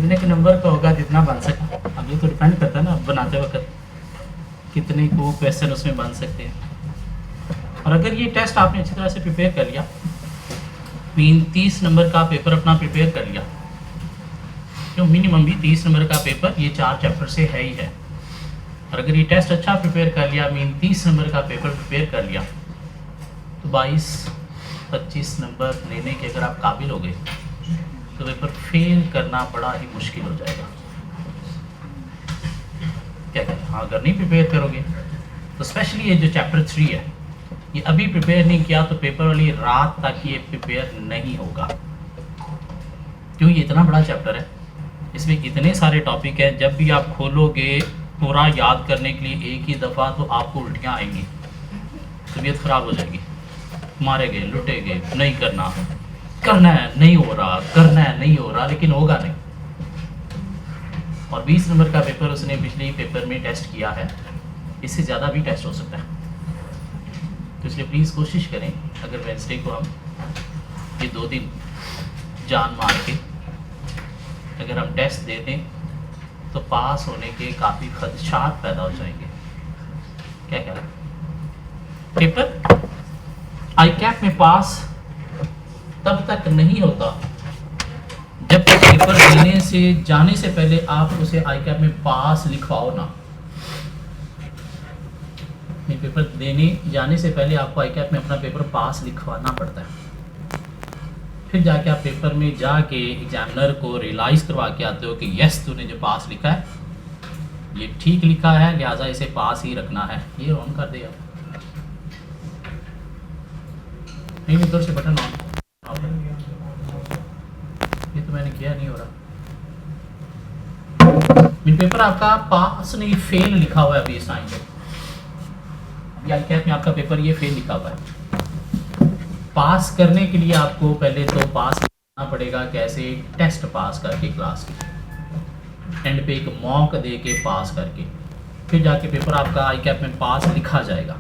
कितने के नंबर का होगा जितना बन सके। अब ये तो डिपेंड करता है ना बनाते वक्त कितने को क्वेश्चन उसमें बन सकते हैं। और अगर ये टेस्ट आपने अच्छी तरह से प्रिपेयर कर लिया, मीन 30 नंबर का पेपर अपना प्रिपेयर कर लिया, जो मिनिमम भी 30 नंबर का पेपर ये 4 चैप्टर से है ही है। और अगर ये टेस्ट अच्छा प्रिपेयर कर लिया, मीन 30 नंबर का पेपर प्रिपेयर कर लिया, तो 22-25 नंबर लेने के अगर आप काबिल हो गए तो पेपर फेल करना बड़ा ही मुश्किल हो जाएगा। क्या करें? हाँ, अगर नहीं प्रिपेयर करोगे तो स्पेशली ये जो चैप्टर 3 है, ये अभी प्रिपेयर नहीं किया तो पेपर वाली रात तक ये प्रिपेयर नहीं होगा। क्यों? ये इतना बड़ा चैप्टर है, इसमें इतने सारे टॉपिक हैं, जब भी आप खोलोगे पूरा याद करने के लिए एक ही दफ़ा तो आपको उल्टियाँ आएंगी, तबीयत ख़राब हो जाएगी, मारे गए, लुटे गए, नहीं करना, करना है नहीं हो रहा, करना है नहीं हो रहा, लेकिन होगा नहीं। और 20 नंबर का पेपर उसने पिछले पेपर में टेस्ट किया है, इससे ज़्यादा भी टेस्ट हो सकता है। तो इसलिए प्लीज़ कोशिश करें, अगर वेंसडे को हम ये 2 दिन जान मार के अगर हम टेस्ट दे दें तो पास होने के काफ़ी खदशात पैदा हो जाएंगे। क्या कह रहे हैं? पेपर आई कैप में पास तब तक नहीं होता जब तक पेपर देने से जाने से पहले आप उसे आई कैप में पास लिखवाओ ना। पेपर देने जाने से पहले आपको आई कैप में अपना पेपर पास लिखवाना पड़ता है, फिर जाके आप पेपर में जाके एग्जामिनर को रियलाइज़ करवा के आते हो कि यस तूने जो पास लिखा है ये ठीक लिखा है, लिहाजा इसे पास ही रखना है। ये ऑन कर दे आप, नहीं इधर से बटन ऑन, ये तो मैंने किया, नहीं हो रहा। पेपर आपका पास नहीं फेल लिखा हुआ है अभी इस टाइम पे, आई कैप में आपका पेपर ये फेल लिखा हुआ है। पास करने के लिए आपको पहले तो पास करना पड़ेगा। कैसे? टेस्ट पास करके, क्लास के एंड पे एक मॉक दे के पास करके, फिर जाके पेपर आपका आई कैप में पास लिखा जाएगा।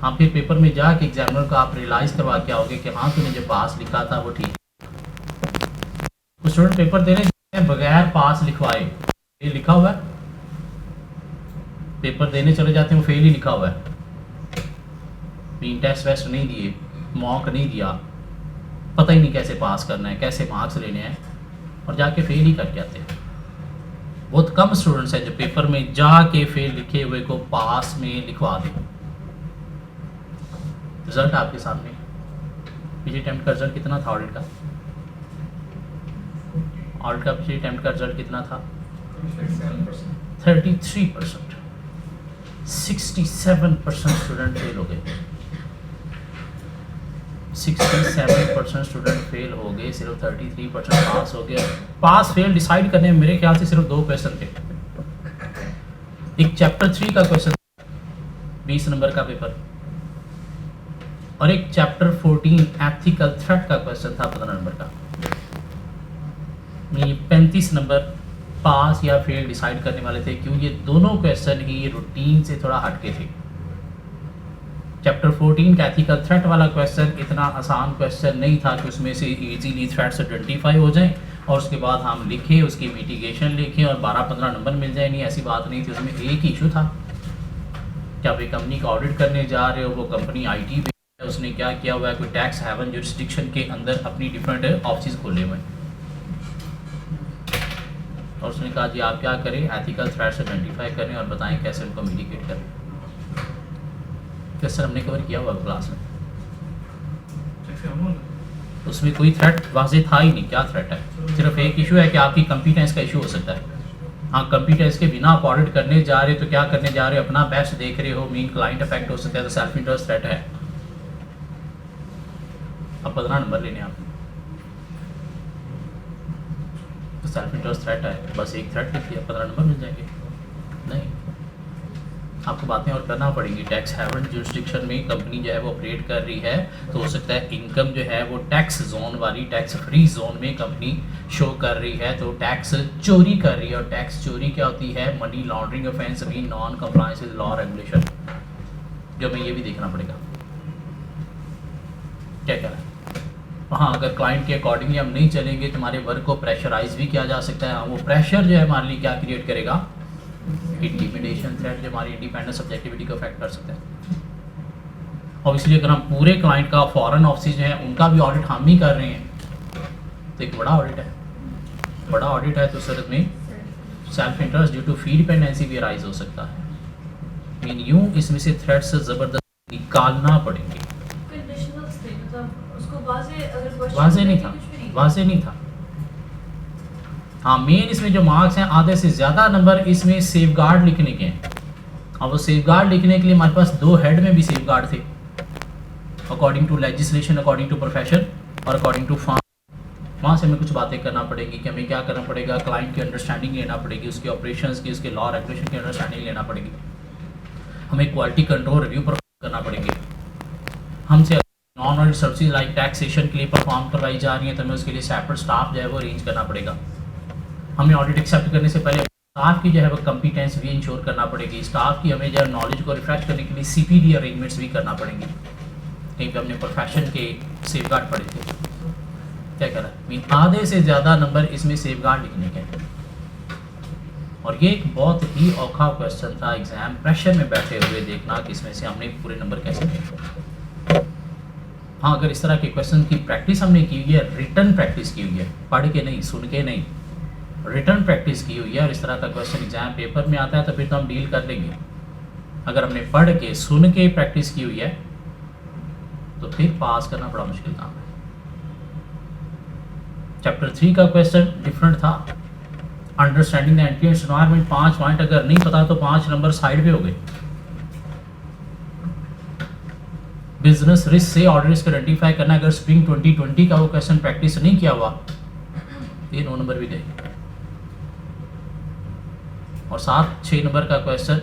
हाँ, फिर पेपर में जाके एग्जामिनर को आप रियलाइज़ करवा के आओगे कि हाँ तूने जो पास लिखा था वो ठीक। कुछ स्टूडेंट पेपर देने बगैर पास लिखवाए, ये लिखा हुआ है, पेपर देने चले जाते हैं वो फेल ही लिखा हुआ है, टेस्ट वेस्ट नहीं दिए, मॉक नहीं दिया, पता ही नहीं कैसे पास करना है, कैसे मार्क्स लेने हैं, और जाके फेल ही करके आते हैं। बहुत कम स्टूडेंट्स हैं जो पेपर में जाके फेल लिखे हुए को पास में लिखवा दें। रिजल्ट आपके सामने, पिछले अटेम्प्ट का रिजल्ट कितना था ऑडिट का? ऑडिट का पिछले अटेम्प्ट का रिजल्ट कितना था? 33%। 67% स्टूडेंट फेल हो गए। 67% स्टूडेंट फेल हो गए, सिर्फ 33% पास हो गए। पास फेल डिसाइड करने में मेरे ख्याल से सिर्फ 2 क्वेश्चन थे। एक चैप्टर 3 का क्वेश्चन 20 नंबर का पेपर, और एक चैप्टर 14 एथिकल थ्रेट का क्वेश्चन था 15 नंबर का। ये 35 नंबर पास या फेल डिसाइड करने वाले थे, क्यों? ये दोनों क्वेश्चन ही रूटीन से थोड़ा हटके थे। चैप्टर 14 का एथिकल थ्रेट वाला क्वेश्चन इतना आसान क्वेश्चन नहीं था कि उसमें से इजीली थ्रेट्स आइडेंटिफाई हो जाएं और उसके बाद हम लिखें, उसकी मिटिगेशन लिखें और 12-15 नंबर मिल जाए। नहीं, ऐसी बात नहीं थी। उसमें एक ही इशू था कि आप एक कंपनी का ऑडिट करने जा रहे हो, वो कंपनी IT पे है, उसने क्या किया हुआ है, कोई टैक्स हेवन जुरिस्डिक्शन के अंदर अपनी डिफरेंट ऑफिस खोले हुए हैं, और उसने कहा जी आप क्या करें, एथिकल थ्रेट्स आइडेंटिफाई करें और बताएं कैसे उनको मिटिगेट करें। क्वेश्चन हमने कवर किया हुआ क्लास में, उसमें कोई थ्रेट वाज़ेह था ही नहीं। क्या थ्रेट है? सिर्फ एक इशू है कि आपकी कंपिटेंस का इशू हो सकता है। हाँ, कंपिटेंस के बिना आप ऑडिट करने जा रहे हो तो क्या करने जा रहे हो, अपना बेस्ट देख रहे हो, मीन क्लाइंट अफेक्ट हो सकता है, तो सेल्फ इंटरेस्ट थ्रेट है। अब 15 नंबर लेने आप, तो सेल्फ इंटरेस्ट थ्रेट है, बस एक थ्रेट लिख दिया 15 नंबर मिल जाएंगे। नहीं, आपको बातें और करना पड़ेगी। टैक्स हेवन जुरिस्डिक्शन में कंपनी जो है वो ऑपरेट कर रही है, तो हो सकता है इनकम जो है वो टैक्स जोन वाली, टैक्स फ्री जोन में कंपनी शो कर रही है, तो टैक्स चोरी कर रही है। और टैक्स चोरी क्या होती है? Money laundering offence, mean non compliance with law regulation, जो हमें ये भी देखना पड़ेगा। क्या कह रहा है? हाँ, अगर क्लाइंट के अकॉर्डिंगली हम नहीं चलेंगे तो हमारे वर्क को प्रेशराइज भी किया जा सकता है। वो प्रेशर जो है हमारे लिए क्या क्रिएट करेगा, इंटिमिडेशन, थ्रेट, जो हमारी इंडिपेंडेंस सब्जेक्टिविटी को अफेक्ट कर सकता है। और इसलिए अगर हम पूरे क्लाइंट का फॉरेन ऑफिस जो है उनका भी ऑडिट हम ही कर रहे हैं तो एक बड़ा ऑडिट है, बड़ा ऑडिट है, तो सर में self interest due to fee dependency भी राइज हो सकता है। मीन यूँ इसमें से थ्रेट से ज़बरदस्त निकालना पड़ेंगे। वाज़े नहीं था, वाज़े नहीं था। हाँ, मेन इसमें जो मार्क्स हैं आधे से ज़्यादा नंबर इसमें सेफगार्ड लिखने के हैं। और वो सेफगार्ड लिखने के लिए हमारे पास 2 हेड में भी सेफगार्ड थे, according to legislation, according to profession और अकॉर्डिंग टू फॉर्म। वहाँ से हमें कुछ बातें करना पड़ेगी कि हमें क्या करना पड़ेगा, क्लाइंट की अंडरस्टैंडिंग लेना पड़ेगी, उसके ऑपरेशंस की, उसके लॉ रेगुलेशन की अंडरस्टैंडिंग लेना पड़ेगी, हमें क्वालिटी कंट्रोल रिव्यू परफॉर्म करना पड़ेंगे। हमसे non audit services like taxation के लिए परफॉर्म करवाई जा रही है तो हमें उसके लिए सेपरेट स्टाफ जो है वो अरेंज करना पड़ेगा। हमें ऑडिट एक्सेप्ट करने से पहले स्टाफ की जो है वो कम्पिटेंस भी इंश्योर करना पड़ेगी। स्टाफ की हमें जो है नॉलेज को रिफ्रेश करने के लिए CPD अरेंजमेंट्स भी करना पड़ेंगे। कहीं पे हमने प्रोफेशन के सेफगार्ड पढ़े थे, क्या कह रहा है, मीन आधे से ज़्यादा नंबर इसमें सेफगार्ड लिखने के। और ये एक बहुत ही औखा क्वेश्चन था, एग्जाम प्रेशर में बैठे हुए देखना कि इसमें से हमने पूरे नंबर कैसे लिखे। हाँ, अगर इस तरह के क्वेश्चन की प्रैक्टिस हमने की हुई है, रिटर्न प्रैक्टिस की हुई है, पढ़ के नहीं, सुन के नहीं, रिटर्न प्रैक्टिस की हुई है, और इस तरह का क्वेश्चन एग्जाम पेपर में आता है तो फिर तो हम डील कर लेंगे। अगर हमने पढ़ के सुन के प्रैक्टिस की हुई है तो फिर पास करना बड़ा मुश्किल काम है। चैप्टर 3 का क्वेश्चन डिफरेंट था, understanding the entrance environment. 5 point अगर नहीं पता तो 5 नंबर साइड पे हो गए। बिजनेस रिस्क से ऑर्डर रिस्क आइडेंटिफाई करना, अगर स्प्रिंग 2020 का वो क्वेश्चन प्रैक्टिस नहीं किया हुआ तो ये 9 नंबर भी गए। और 7-6 नंबर का क्वेश्चन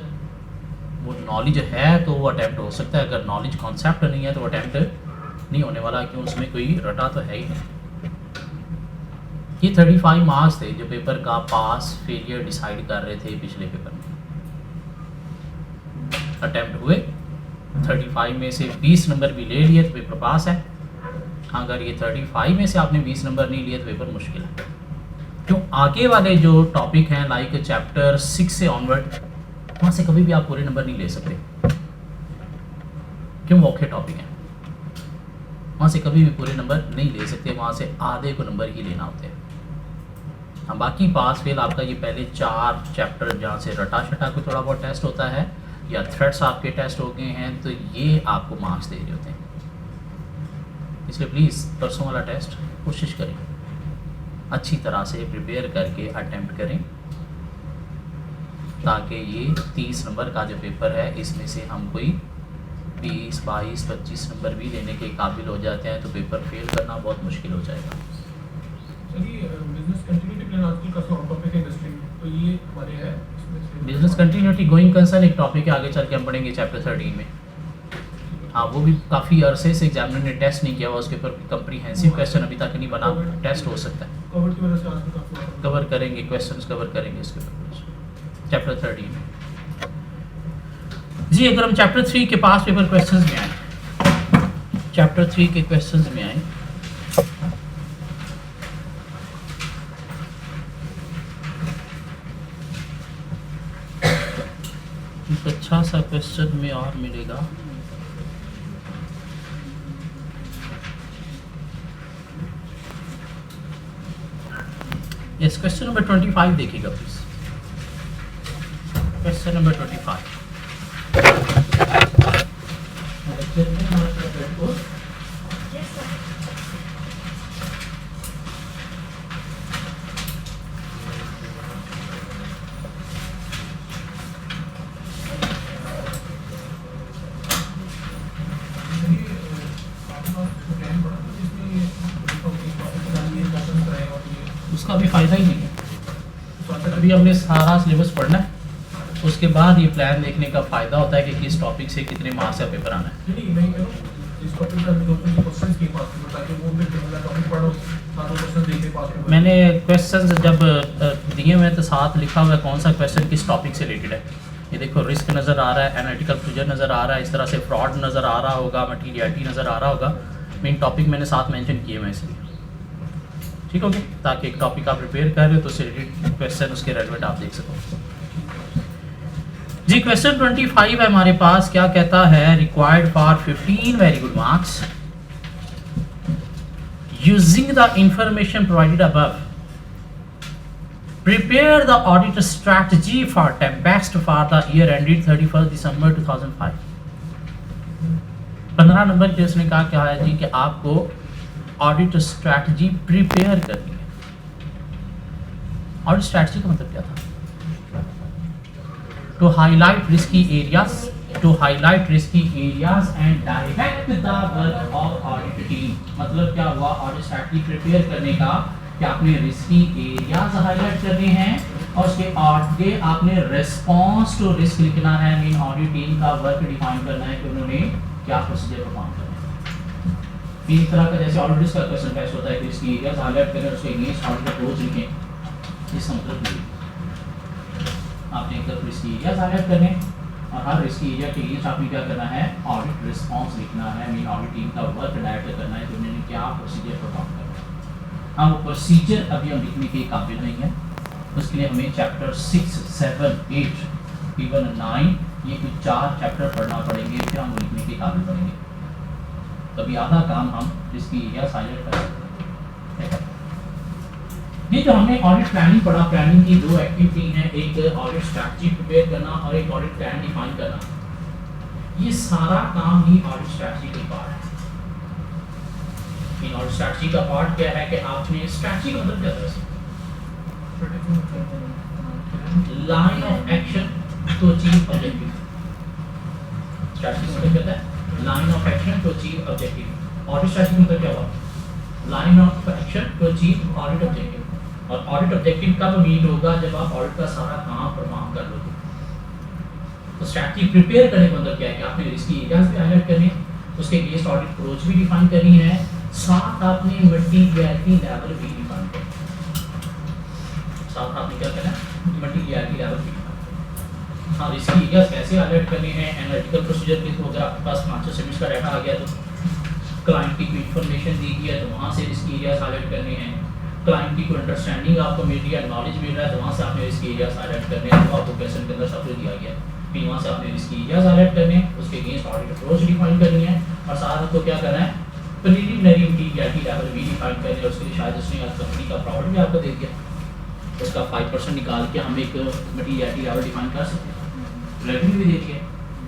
वो नॉलेज है तो वो अटैम्प्ट हो सकता है, अगर नॉलेज कॉन्सेप्ट नहीं है तो वो अटैम्प्ट नहीं होने वाला, क्यों, उसमें कोई रटा तो है ही नहीं। ये 35 मार्क्स थे जो पेपर का पास फेलियर डिसाइड कर रहे थे पिछले पेपर में। अटैम्प्ट हुए 35 में से 20 नंबर भी ले लिए तो पेपर पास है। अगर ये 35 में से आपने 20 नंबर नहीं लिए तो पेपर मुश्किल है। क्यों, आगे वाले जो टॉपिक हैं लाइक चैप्टर 6 से ऑनवर्ड, वहाँ से कभी भी आप पूरे नंबर नहीं ले सकते। क्यों, औखे टॉपिक हैं, वहाँ से कभी भी पूरे नंबर नहीं ले सकते, वहाँ से आधे को नंबर ही लेना होते हैं। हाँ, बाकी पास फेल आपका ये पहले 4 चैप्टर जहाँ से रटा शटा को थोड़ा बहुत टेस्ट होता है या थ्रेड्स आपके टेस्ट हो गए हैं तो ये आपको मार्क्स दे रहे होते हैं। इसलिए प्लीज़ परसों वाला टेस्ट कोशिश करें, अच्छी तरह से प्रिपेयर करके अटेम्प्ट करें, ताकि ये 30 नंबर का जो पेपर है इसमें से हम कोई 20, 22, 25 नंबर भी लेने के काबिल हो जाते हैं तो पेपर फेल करना बहुत मुश्किल हो जाएगा। बिजनेस कंटिन्यूटी गोइंग कंसर्न एक टॉपिक है, आगे चल के हम पढ़ेंगे चैप्टर 13 में। हाँ, वो भी काफ़ी अरसे से एग्जामिनर ने टेस्ट नहीं किया हुआ, उसके ऊपर कम्प्रीहेंसिव क्वेश्चन अभी तक नहीं बना, टेस्ट हो सकता है। कवर करेंगे, क्वेश्चंस कवर करेंगे इसके ऊपर चैप्टर 13 में। जी, अगर हम चैप्टर 3 के पास पेपर क्वेश्चंस में आए, चैप्टर 3 के क्वेश्चंस में आए, एक अच्छा सा क्वेश्चन में और मिलेगा। यस, क्वेश्चन नंबर 25 देखिएगा प्लीज। Question number 25। उसका भी फ़ायदा ही नहीं है, अभी हमने सारा सिलेबस पढ़ना है, उसके बाद ये प्लान देखने का फ़ायदा होता है कि किस टॉपिक से कितने मार्क्स का पेपर आना है। मैंने क्वेश्चंस जब दिए हुए तो साथ लिखा हुआ है कौन सा क्वेश्चन किस टॉपिक से रिलेटेड है। ये देखो, रिस्क नज़र आ रहा है, एनालिटिकल प्रोसीजर नज़र आ रहा है, इस तरह से फ्रॉड नज़र आ रहा होगा, मटीरियलिटी नज़र आ रहा होगा। मेन टॉपिक मैंने साथ मेंशन किए मैं इसलिए, ठीक हो गया, ताकि एक टॉपिक आप प्रिपेयर कर रहे हो तो उससे रिलेटेड क्वेश्चन उसके रेलेवेंट आप देख सको। जी क्वेश्चन 25 है हमारे पास, क्या कहता है, required for 15 very good marks using the information provided above, prepare the audit strategy for Tempest for the year ended 31st December 2005। 15 number के उसने कहा क्या है जी कि आपको ऑडिट स्ट्रैटेजी प्रिपेयर करनी है। ऑडिट स्ट्रैटेजी का मतलब क्या था? To highlight risky areas, to highlight risky areas and direct the work of audit team. मतलब क्या हुआ ऑडिट स्ट्रैटेजी प्रिपेयर करने का कि आपने रिस्की एरियाज हाईलाइट करने हैं और उसके आगे आपने रिस्पांस टू रिस्क लिखना है, मीन ऑडिट टीम का वर्क डिफाइन करना है कि उन्होंने क्या प्रोसीजर परफॉर्म करना है। तीन तरह का जैसे ऑडिट रिस्क का क्वेश्चन टेस्ट होता है कि रिस्की एरियाज हाईलाइट करें, उसके अगेंस्ट ऑडिट अप्रोच लिखें। इसका मतलब ये आपने एक तरफ रिस्की एरियाज हाईलाइट करने और हर रिस्की एरिया के अगेंस्ट आपने क्या करना है, ऑडिट रिस्पांस लिखना है, मीन ऑडिट टीम का वर्क डायरेक्ट करना है कि उन्होंने क्या प्रोसीजर परफॉर्म करना है। हम प्रोसीजर अभी हम लिखने के काबिल नहीं है, उसके लिए हमें चैप्टर 6, 7, 8, इवन 9 ये कुछ 4 चैप्टर पढ़ना पड़ेंगे, फिर हम लिखने के काबिल बनेंगे। तभी आधा काम हम इसकी एरिया हाईलाइट कर सकते हैं। ये जो हमने ऑडिट प्लानिंग पढ़ा, प्लानिंग की 2 एक्टिविटी हैं, एक ऑडिट स्ट्रैटेजी प्रिपेयर करना और एक ऑडिट प्लान डिफाइन करना। ये सारा काम ही ऑडिट स्ट्रैटेजी का पार्ट है। इन ऑडिट स्ट्रैटेजी का पार्ट क्या है कि आपने स्ट्रैटेजी का मतलब क्या है, line of action to achieve objective. Strategy मतलब क्या है, line of action to achieve objective. Audit strategy मतलब क्या हुआ, line of action to achieve audit objective. और ऑडिट ऑब्जेक्टिव कब मीट होगा, जब आप ऑडिट का सारा काम परफॉर्म कर लोगे। तो स्ट्रैटेजी प्रिपेयर करने का मतलब क्या है कि आपने रिस्की एरियाज भी हाईलाइट करने, उसके अगेंस्ट ऑडिट अप्रोच भी डिफाइन करनी है, साथ आपने मटीरियलिटी लेवल भी डिफाइन करना है। साथ आपने क्या करना है, मटीरियलिटी लेवल भी डिफाइन करना है। हाँ, रिस्की एरियाज कैसे हाईलाइट करने हैं, एनालिटिकल प्रोसीजर के थ्रू। अगर आपके पास फाइनेंशियल सर्विस का डाटा आ गया तो क्लाइंट की कोई इन्फॉर्मेशन दी गई है तो वहाँ से रिस्की एरियाज हाईलाइट करने हैं। क्लाइंट की कोई अंडरस्टैंडिंग आपको मिल रही है, नॉलेज मिल रहा है, तो वहाँ से आपने रिस्की एरियाज हाईलाइट करने हैं। तो आपको क्वेश्चन के अंदर सब कुछ दिया गया है, फिर वहाँ से आपने रिस्की एरियाज हाईलाइट करने हैं, उसके अगेंस्ट ऑडिट अप्रोच डिफाइन करनी है और साथ आपको क्या करना है, प्रीलिमिनरी मटीरियलिटी लेवल भी डिफाइन करने। और उसके लिए शायद उसने कंपनी का प्रॉफिट भी आपको दे दिया, उसका 5% निकाल के हम एक मटीरियलिटी लेवल डिफाइन कर सकते हैं। रेवेन्यू भी दे दिया,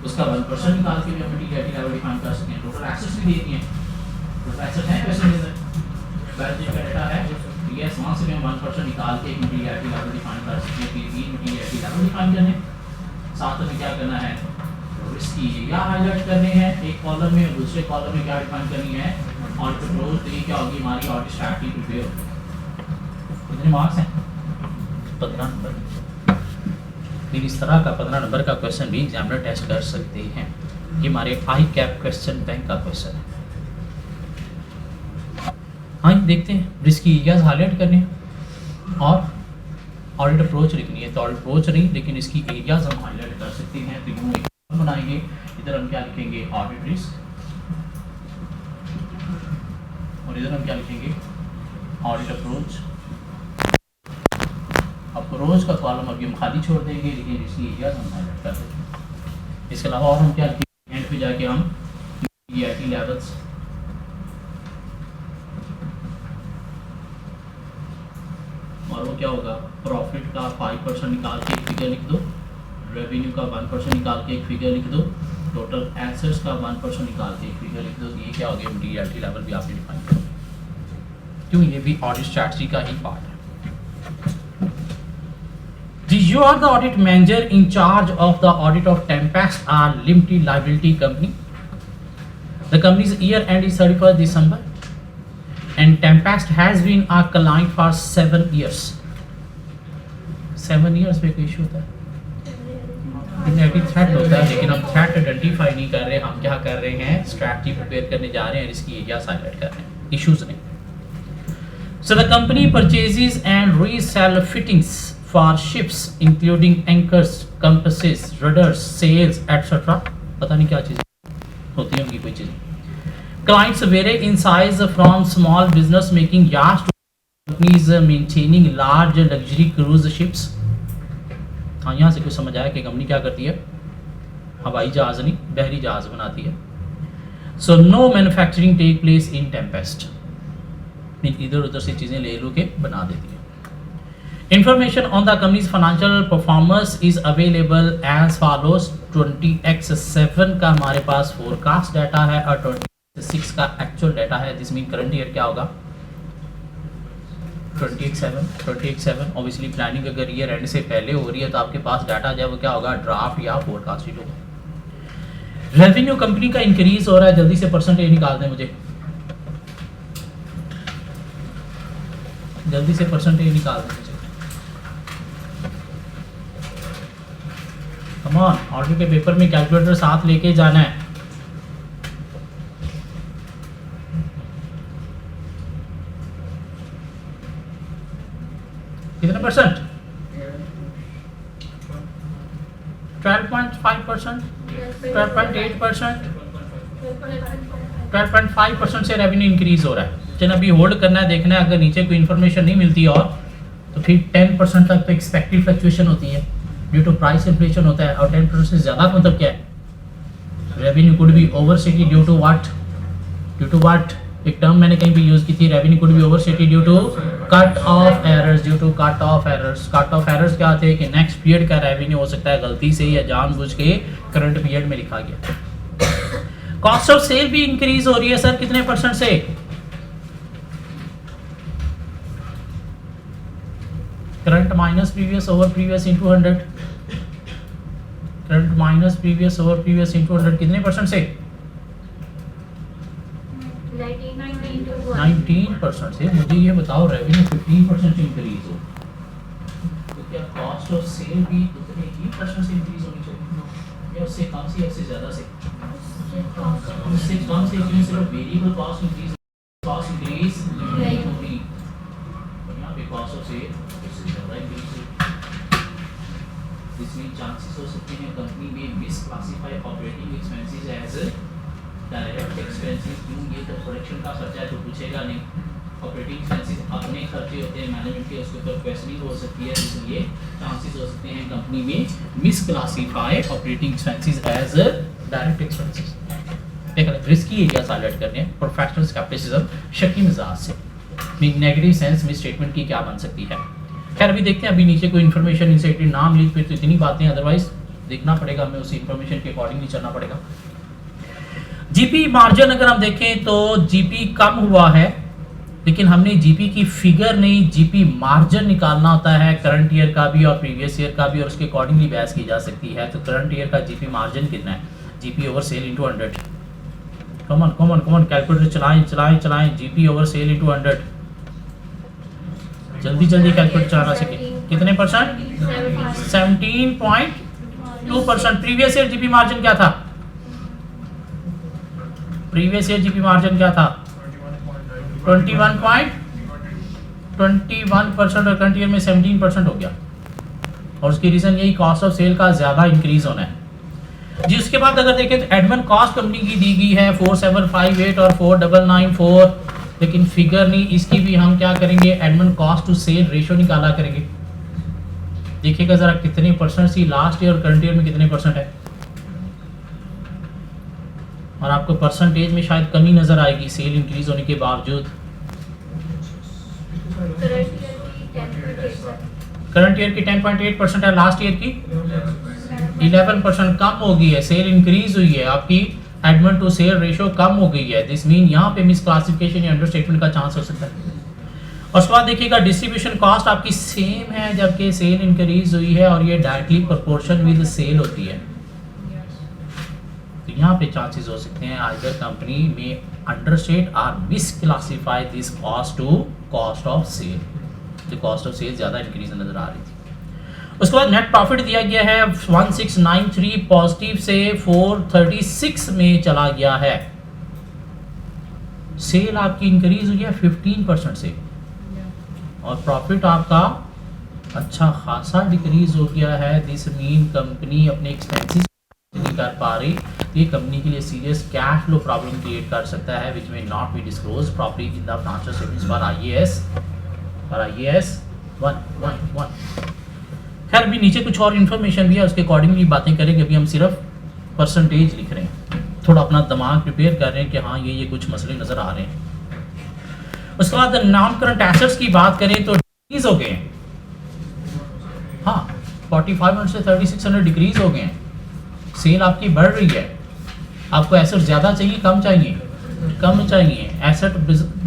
उसका 1% निकाल के भी हम मटीरियलिटी लेवल डिफाइन कर सकते हैं। टोटल एसेट्स भी दे दिए, टोटल एसेट है क्वेश्चन के अंदर, बैलेंस शीट का डाटा है, यस वहाँ से भी हम 1% निकाल के एक मटीरियलिटी लेवल डिफाइन कर सकते हैं। फिर 3 मटीरियलिटी लेवल डिफाइन करने, साथ में क्या करना है, रिस्की एरिया हाईलाइट करने हैं एक कॉलम में, दूसरे कॉलम में क्या डिफाइन करनी है, ऑडिट अप्रोच। तो ये क्या होगी, हमारी ऑडिट स्ट्रैटेजी प्रिपेयर होगी। कितने मार्क्स हैं, 15 नंबर। फिर इस तरह का 15 नंबर का क्वेश्चन भी एग्जामिनर टेस्ट कर सकते हैं। ये हमारे आई कैप क्वेश्चन बैंक का क्वेश्चन है। हाँ देखते हैं, रिस्की एरियाज हाईलाइट करने और ऑडिट अप्रोच लिखनी है। तो ऑडिट अप्रोच नहीं, लेकिन इसकी एरियाज हम हाईलाइट कर सकते हैं। तो बनाएंगे, इधर हम क्या लिखेंगे, ऑडिट रिस्क, और इधर हम क्या लिखेंगे, ऑडिट अप्रोच। अप्रोच का कॉलम अभी हम खाली छोड़ देंगे, लेकिन इसकी एरियाज हम हाईलाइट कर देंगे। इसके अलावा और हम क्या लिखेंगे, एंड पे जाके हम ईआईटी लेवल्स, और वो क्या होगा, प्रॉफिट का 5% निकाल के एक फिगर लिख दो, रेवेन्यू का 1% निकाल के एक फिगर लिख दो, टोटल एसेट्स का 1% निकाल के एक फिगर लिख दो। ये क्या हो गया, मटीरियलिटी लेवल भी आपने डिफाइन कर दिया, क्यों ये भी ऑडिट स्ट्रैटेजी का ही पार्ट है। You are the audit manager in charge of the audit of Tempest Limited Liability Company. The company's year end is 31st December and Tempest has been a client for 7 years. 7 years पे कोई issue होता है, negative threat होता है, लेकिन हम threat identify नहीं कर रहे, हम क्या कर रहे हैं, स्ट्रैटेजी प्रिपेयर करने जा रहे हैं, इसकी एरियाज हाईलाइट कर रहे हैं, इश्यूज नहीं। So the company purchases and resell fittings for ships including anchors, compasses, rudders, sails, etc. पता नहीं क्या चीज़ होती है उनकी कोई चीज़। Clients vary in size from small business making yachts to companies maintaining large luxury cruise ships. हाँ, यहाँ से कुछ समझ आया कि कंपनी क्या करती है, हवाई जहाज नहीं बहरी जहाज बनाती है. So no manufacturing take place in Tempest, इधर उधर से चीज़ें ले लो के बना देती है. Information on the company's financial performance is available as follows. 20x7 का हमारे पास फोरकास्ट डाटा है और 20x6 का एक्चुअल डाटा है. दिस मीन करंट ईयर क्या होगा, 20x7 ऑब्वियसली प्लानिंग अगर ईयर एंड से पहले हो रही है तो आपके पास डाटा जो वो क्या होगा, ड्राफ्ट या फोरकास्टेड होगा. रेवेन्यू कंपनी का इंक्रीज हो रहा है, जल्दी से परसेंटेज निकाल दें मुझे, जल्दी से परसेंटेज निकाल दें मुझे. कम ऑन, ऑडियो के पेपर में कैलकुलेटर साथ लेके जाना है. कितने परसेंट, 12.5%, 12.8%, 12.5% से रेवेन्यू इंक्रीज हो रहा है. चलो अभी होल्ड करना है, देखना है अगर नीचे कोई इन्फॉर्मेशन नहीं मिलती और तो फिर 10% तक तो एक्सपेक्टेड फ्लक्चुएशन होती है ड्यू टू प्राइस इन्फ्लेशन होता है. और 10% से ज़्यादा मतलब क्या है, revenue could be overstated due to what, एक टर्म मैंने कहीं भी यूज़ की थी, revenue could be overstated due to cut off errors. Cut off errors क्या थे कि नेक्स्ट पीरियड का रेवेन्यू हो सकता है गलती से या जानबूझ के करंट पीरियड में लिखा गया. कॉस्ट ऑफ सेल भी इंक्रीज हो रही है सर, कितने परसेंट से, current minus previous over previous into 100, current minus previous over previous into 100 कितने परसेंट से, 19% से. मुझे ये बताओ रेवेन्यू 15% इंक्रीज हो तो क्या कॉस्ट ऑफ सेल भी उतने ही परसेंट से इंक्रीज होनी चाहिए या उससे कम से या उससे ज़्यादा से, उससे कम से, क्यों सिर्फ वेरिएबल कॉस्ट इंक्रीज नहीं होगी, यहाँ पे कॉस्ट ऑफ सेल उससे ज़्यादा इंक्रीज हो. इसमें चांसेस हो सकते हैं कंपनी में misclassify operating expenses as direct expenses. क्यों, ये तो प्रोडक्शन का खर्चा है तो पूछेगा नहीं. ऑपरेटिंग एक्सपेंसेस अपने खर्चे होते हैं मैनेजमेंट के, उसके ऊपर क्वेश्चनिंग हो सकती है, इसलिए चांसेस हो सकते हैं कंपनी में misclassify operating expenses as direct expenses. देखा रिस्की एरिया हाईलाइट करने हैं. प्रोफेशनल स्केप्टिसिज्म, शकी मिजाज से, नेगेटिव सेंस मिस स्टेटमेंट की क्या बन सकती है. खैर अभी देखते हैं, अभी नीचे कोई इन्फॉर्मेशन इंसेटिव नाम लिख पे तो इतनी बातें, अदरवाइज देखना पड़ेगा, हमें उसी इन्फॉर्मेशन के अकॉर्डिंगली चलना पड़ेगा. जीपी मार्जिन अगर हम देखें तो जीपी कम हुआ है, लेकिन हमने जीपी की फिगर नहीं, जीपी मार्जिन निकालना होता है करंट ईयर का भी और प्रीवियस ईयर का भी, और उसके अकॉर्डिंगली बहस की जा सकती है. तो करंट ईयर का जीपी मार्जिन कितना है, GP over cell into 100. Common calculator चलाएं. जीपी ओवर सेल इनटू 100, जल्दी कैलकुलेटर चलाना सीखें. कितने percent, 17.2%. Previous year GP margin क्या था, प्रीवियस ईयर जीपी मार्जिन क्या था, 21% और करंट ईयर में 17% हो गया. और उसकी रीजन यही कॉस्ट ऑफ सेल का ज्यादा इंक्रीज होना है जी. उसके बाद अगर देखें तो एडमिन कॉस्ट कंपनी की दी गई है 4758 और 4994, लेकिन फिगर नहीं, इसकी भी हम क्या करेंगे, admin cost to sale ratio निकाला करेंगे. देखिएगा जरा कितने परसेंट सी लास्ट ईयर और करंट ईयर में कितने परसेंट है, और आपको परसेंटेज में शायद कमी नजर आएगी सेल इंक्रीज होने के बावजूद. करंट ईयर की 10.8% है, लास्ट ईयर की 11% कम हो गई है. सेल इंक्रीज हुई है, आपकी एडमिन टू सेल रेशियो कम हो गई है. दिस मीन यहाँ पे मिसक्लासिफिकेशन या अंडरस्टेटमेंट का चांस हो सकता है. और उसके बाद देखिएगा डिस्ट्रीब्यूशन कॉस्ट आपकी सेम है जबकि सेल इंक्रीज हुई है, और ये डायरेक्टली प्रोपोर्शन विद सेल होती है. तो यहाँ पे चांसेस हो सकते हैं आइदर कंपनी में अंडरस्टेट और misclassify this cost to cost of sale. तो कॉस्ट ऑफ सेल ज़्यादा इंक्रीज नजर आ रही थी. उसके बाद नेट प्रॉफिट दिया गया है 1693 पॉजिटिव से 436 में चला गया है. सेल आपकी इंक्रीज हुई है 15% से, और प्रॉफिट आपका अच्छा खासा डिक्रीज हो गया है. दिस मीन कंपनी अपने एक्सपेंसेस नहीं कर पा रही, ये कंपनी के लिए serious cash flow problem create कर सकता है, विच में not be disclose properly in the financial statements for IAS 111। खैर अभी नीचे कुछ और इन्फॉर्मेशन भी है, उसके अकॉर्डिंगली बातें करेंगे। अभी हम सिर्फ परसेंटेज लिख रहे हैं, थोड़ा अपना दिमाग प्रिपेयर कर रहे हैं कि हाँ ये कुछ मसले नज़र आ रहे हैं। उसके बाद नॉन करंट एसेट्स की बात करें तो डिक्रीज हो गए हैं। हाँ 4500 से 3600 डिक्रीज हो गए हैं। सेल आपकी बढ़ रही है। आपको एसेट ज़्यादा चाहिए कम चाहिए? कम चाहिए। एसेट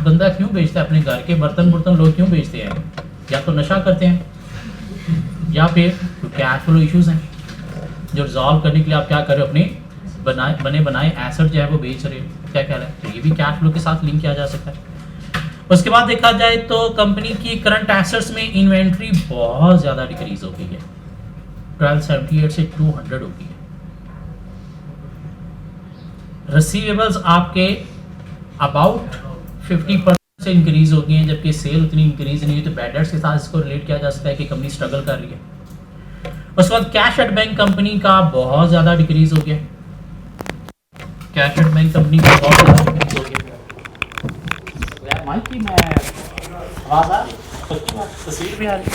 बंदा क्यों बेचता है? अपने घर के बर्तन लोग क्यों बेचते हैं? या तो नशा करते हैं या फिर कैश फ्लो इश्यूज हैं जो रिजॉल्व करने के लिए आप क्या कर रहे हो, अपने बने बनाए एसेट जो है वो बेच रहे हो। क्या कह रहा है? तो ये भी कैश फ्लो के साथ लिंक किया जा सकता है। उसके बाद देखा जाए तो कंपनी की करंट एसेट्स में इन्वेंट्री बहुत ज़्यादा डिक्रीज हो गई है, 1278 से 200 हो गई है। रिसीवेबल्स आपके अबाउट 50% से इंक्रीज हो गई हैं, जबकि सेल उतनी इंक्रीज नहीं हुई। तो बैड डेट्स के साथ इसको रिलेट किया जा सकता है कि कंपनी स्ट्रगल कर रही है। उसके बाद कैश एट बैंक कंपनी का बहुत ज़्यादा डिक्रीज हो गया। कैश एट बैंक कंपनी का बहुत ज़्यादा डिक्रीज हो गया। माइक की मैं आवाज़ आ तस्वीर भी आ रही है।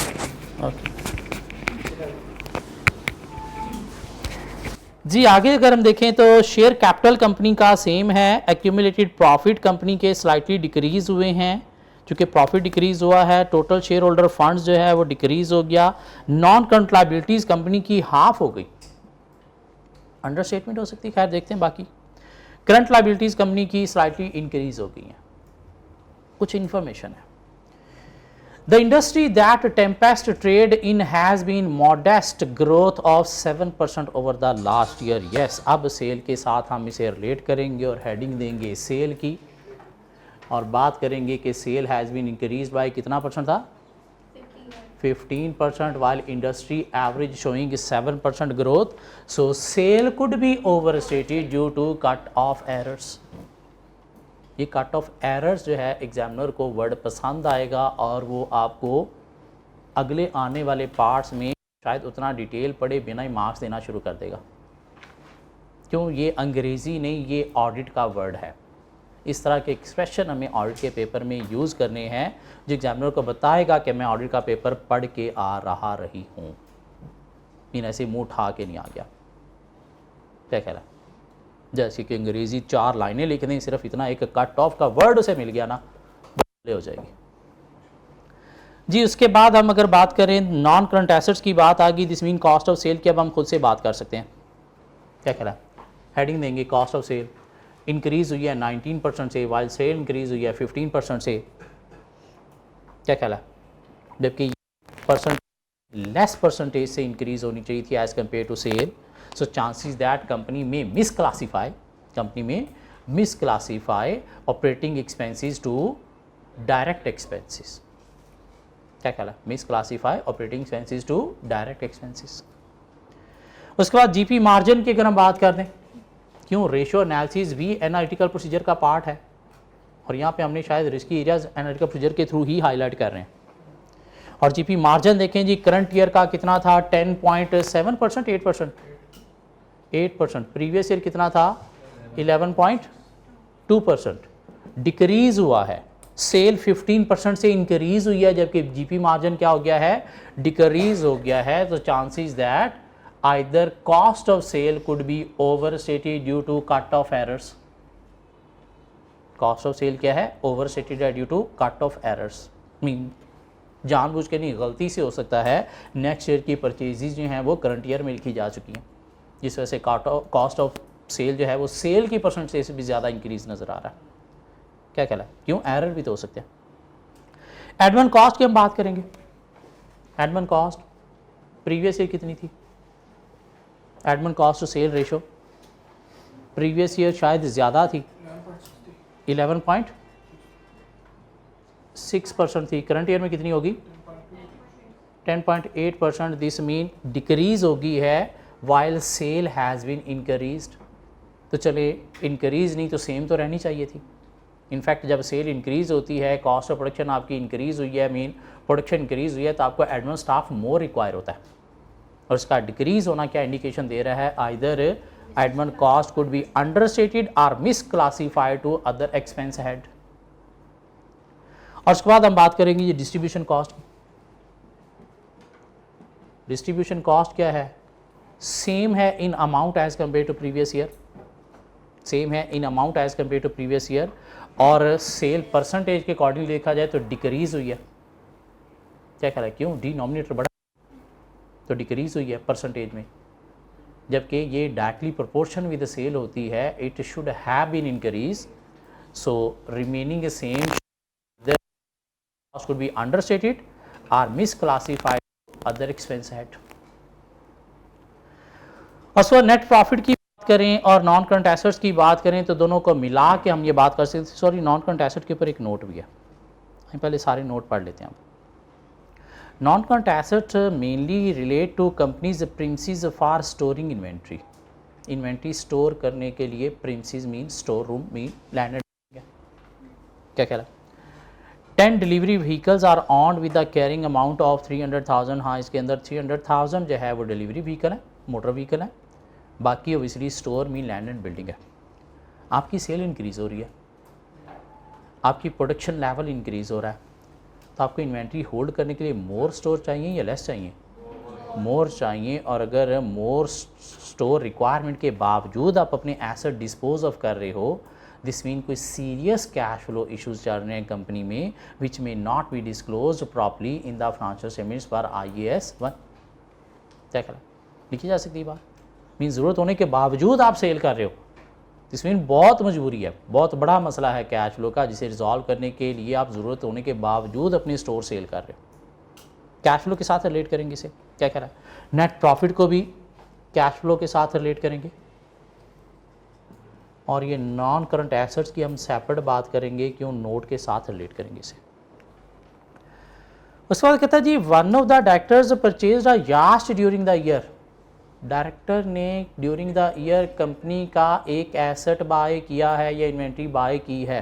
ओके जी, आगे अगर हम देखें तो शेयर कैपिटल कंपनी का सेम है। एक्यूमुलेटेड प्रॉफिट कंपनी के स्लाइटली डिक्रीज हुए हैं, चूँकि प्रॉफिट डिक्रीज हुआ है। टोटल शेयर होल्डर फंड्स जो है वो डिक्रीज हो गया। नॉन करंट लायबिलिटीज़ कंपनी की हाफ हो गई, अंडर स्टेटमेंट हो सकती है। खैर देखते हैं बाकी। करंट लायबिलिटीज़ कंपनी की स्लाइटली इंक्रीज हो गई हैं। कुछ इन्फॉर्मेशन है। The industry that Tempest trade in has been modest growth of 7% over the last year. Yes, अब सेल के साथ हम इसे रिलेट करेंगे और हेडिंग देंगे सेल की, और बात करेंगे कि sale has been increase by कितना परसेंट था? 15%, while industry average showing 7% growth. So sale could be overstated due to cut off errors. ये कट ऑफ एरर्स जो है एग्जामिनर को वर्ड पसंद आएगा और वो आपको अगले आने वाले पार्ट्स में शायद उतना डिटेल पढ़े बिना ही मार्क्स देना शुरू कर देगा। क्यों? ये अंग्रेज़ी नहीं, ये ऑडिट का वर्ड है। इस तरह के एक्सप्रेशन हमें ऑडिट के पेपर में यूज़ करने हैं जो एग्जामिनर को बताएगा कि मैं ऑडिट का पेपर पढ़ के आ रही हूँ, इन ऐसे मुँह उठा के नहीं आ गया। क्या कह रहा है? जैसे कि अंग्रेज़ी 4 लाइनें लिख दें, सिर्फ इतना एक कट ऑफ का वर्ड उसे मिल गया ना, हो जाएगी जी। उसके बाद हम अगर बात करें नॉन करंट एसेट्स की बात आ गई, this mean cost of sale की। अब हम खुद से बात कर सकते हैं। क्या कह रहा है? हेडिंग देंगे कॉस्ट ऑफ सेल इंक्रीज़ हुई है 19% से, वाइल सेल इंक्रीज़ हुई है 15% से। क्या कह रहा है? जबकि लेस परसेंटेज से इंक्रीज़ होनी चाहिए थी as compare to sale. So chances that company may misclassify operating expenses to direct expenses. क्या कहला? Misclassify operating expenses to direct expenses. उसके बाद जीपी मार्जिन की अगर हम बात कर दें, क्यों? रेशियो एनालिसिस भी एनालिटिकल प्रोसीजर का पार्ट है, और यहाँ पे हमने शायद रिस्की एरियाज एनालिटिकल प्रोसीजर के थ्रू ही हाईलाइट कर रहे हैं। और जीपी मार्जिन देखें जी, करंट ईयर का कितना था? 10.7%, 8%। प्रीवियस ईयर कितना था? 11.2%। डिक्रीज हुआ है। सेल 15% से इंक्रीज हुई है, जबकि जीपी मार्जिन क्या हो गया है? डिक्रीज हो गया है। तो chances that either cost of sale could be overstated due to cut off errors. Cost of sale क्या है? ओवरस्टेटेड है due to cut off errors. Mean जानबूझ के नहीं, गलती से हो सकता है नेक्स्ट ईयर की परचेजेज जो हैं वो करंट ईयर में लिखी जा चुकी हैं, जिस वजह से कॉस्ट ऑफ सेल जो है वो सेल की परसेंटेज से भी ज़्यादा इंक्रीज नज़र आ रहा है। क्या कहला है? क्यों? एरर भी तो हो सकते हैं। एडमिन कॉस्ट की हम बात करेंगे। एडमिन कॉस्ट प्रीवियस ईयर कितनी थी? Admin cost to sale ratio previous year शायद ज़्यादा थी, 11.6% थी। करंट ईयर में कितनी होगी? 10.8%। दिस मीन डिक्रीज होगी है while sale has been increased. तो चले इंक्रीज नहीं तो सेम तो रहनी चाहिए थी। इनफैक्ट जब सेल इंक्रीज़ होती है, कॉस्ट ऑफ प्रोडक्शन आपकी इंक्रीज़ हुई है, मीन प्रोडक्शन इंक्रीज़ हुई है, तो आपको एडवांस स्टाफ मोर रिक्वायर होता है। और उसका डिक्रीज़ होना क्या इंडिकेशन दे रहा है? Either Admin cost could be understated or misclassified to other expense head. और उसके बाद हम बात करेंगे ये डिस्ट्रीब्यूशन कॉस्ट। डिस्ट्रीब्यूशन कॉस्ट क्या है? सेम है in amount as compare to previous year, same है in amount as compare to previous year, और सेल परसेंटेज के अकॉर्डिंग देखा जाए तो डिक्रीज हुई है। क्या कह रहा है? क्यों? डिनोमिनेटर बढ़ा तो डिक्रीज हुई है परसेंटेज में, जबकि ये डायरेक्टली प्रोपोर्शन विद सेल होती है, it should have been increase, so remaining same cost could be understated or misclassified other expense head. और सो नेट प्रॉफिट की बात करें और नॉन करंट एसेट्स की बात करें तो दोनों को मिला के हम ये बात कर सकते हैं। सॉरी, नॉन करंट एसेट के ऊपर एक नोट भी है, हम पहले सारे नोट पढ़ लेते हैं। Non current asset mainly relate to company's premises for storing inventory. Inventory store करने के लिए premises mean store room mean land. क्या कह रहा है? 10 delivery vehicles are on with the carrying amount of 300,000। हाँ, इसके अंदर 300,000 जो है वो डिलीवरी व्हीकल है, मोटर व्हीकल है, बाकी obviously store mean land and building है। आपकी सेल इंक्रीज हो रही है, आपकी प्रोडक्शन लेवल इंक्रीज हो रहा है, तो आपको इन्वेंट्री होल्ड करने के लिए मोर स्टोर चाहिए या लेस चाहिए? मोर चाहिए। और अगर मोर स्टोर रिक्वायरमेंट के बावजूद आप अपने एसेट डिस्पोज ऑफ कर रहे हो, दिस मीन कोई सीरियस कैश फ्लो इश्यूज चल रहे हैं कंपनी में, which may not be disclose properly in the financial statements for IAS 1। क्या करें? लिखी जा सकती है बात। मीन ज़रूरत होने के बावजूद आप सेल कर रहे हो, दिस मीन बहुत मजबूरी है, बहुत बड़ा मसला है कैश फ्लो का, जिसे रिजॉल्व करने के लिए आप ज़रूरत होने के बावजूद अपनी स्टोर सेल कर रहे हो। कैश फ्लो के साथ रिलेट करेंगे इसे। क्या कह रहा है? नेट प्रॉफिट को भी कैश फ्लो के साथ रिलेट करेंगे, और ये नॉन करंट एसेट्स की हम सेपरेट बात करेंगे, क्यों? नोट के साथ रिलेट करेंगे इसे। उसके बाद कहता है जी, one of the directors purchased a asset during the year. Director ने ड्यूरिंग द ईयर कंपनी का एक एसेट बाय किया है या इन्वेंट्री बाय की है।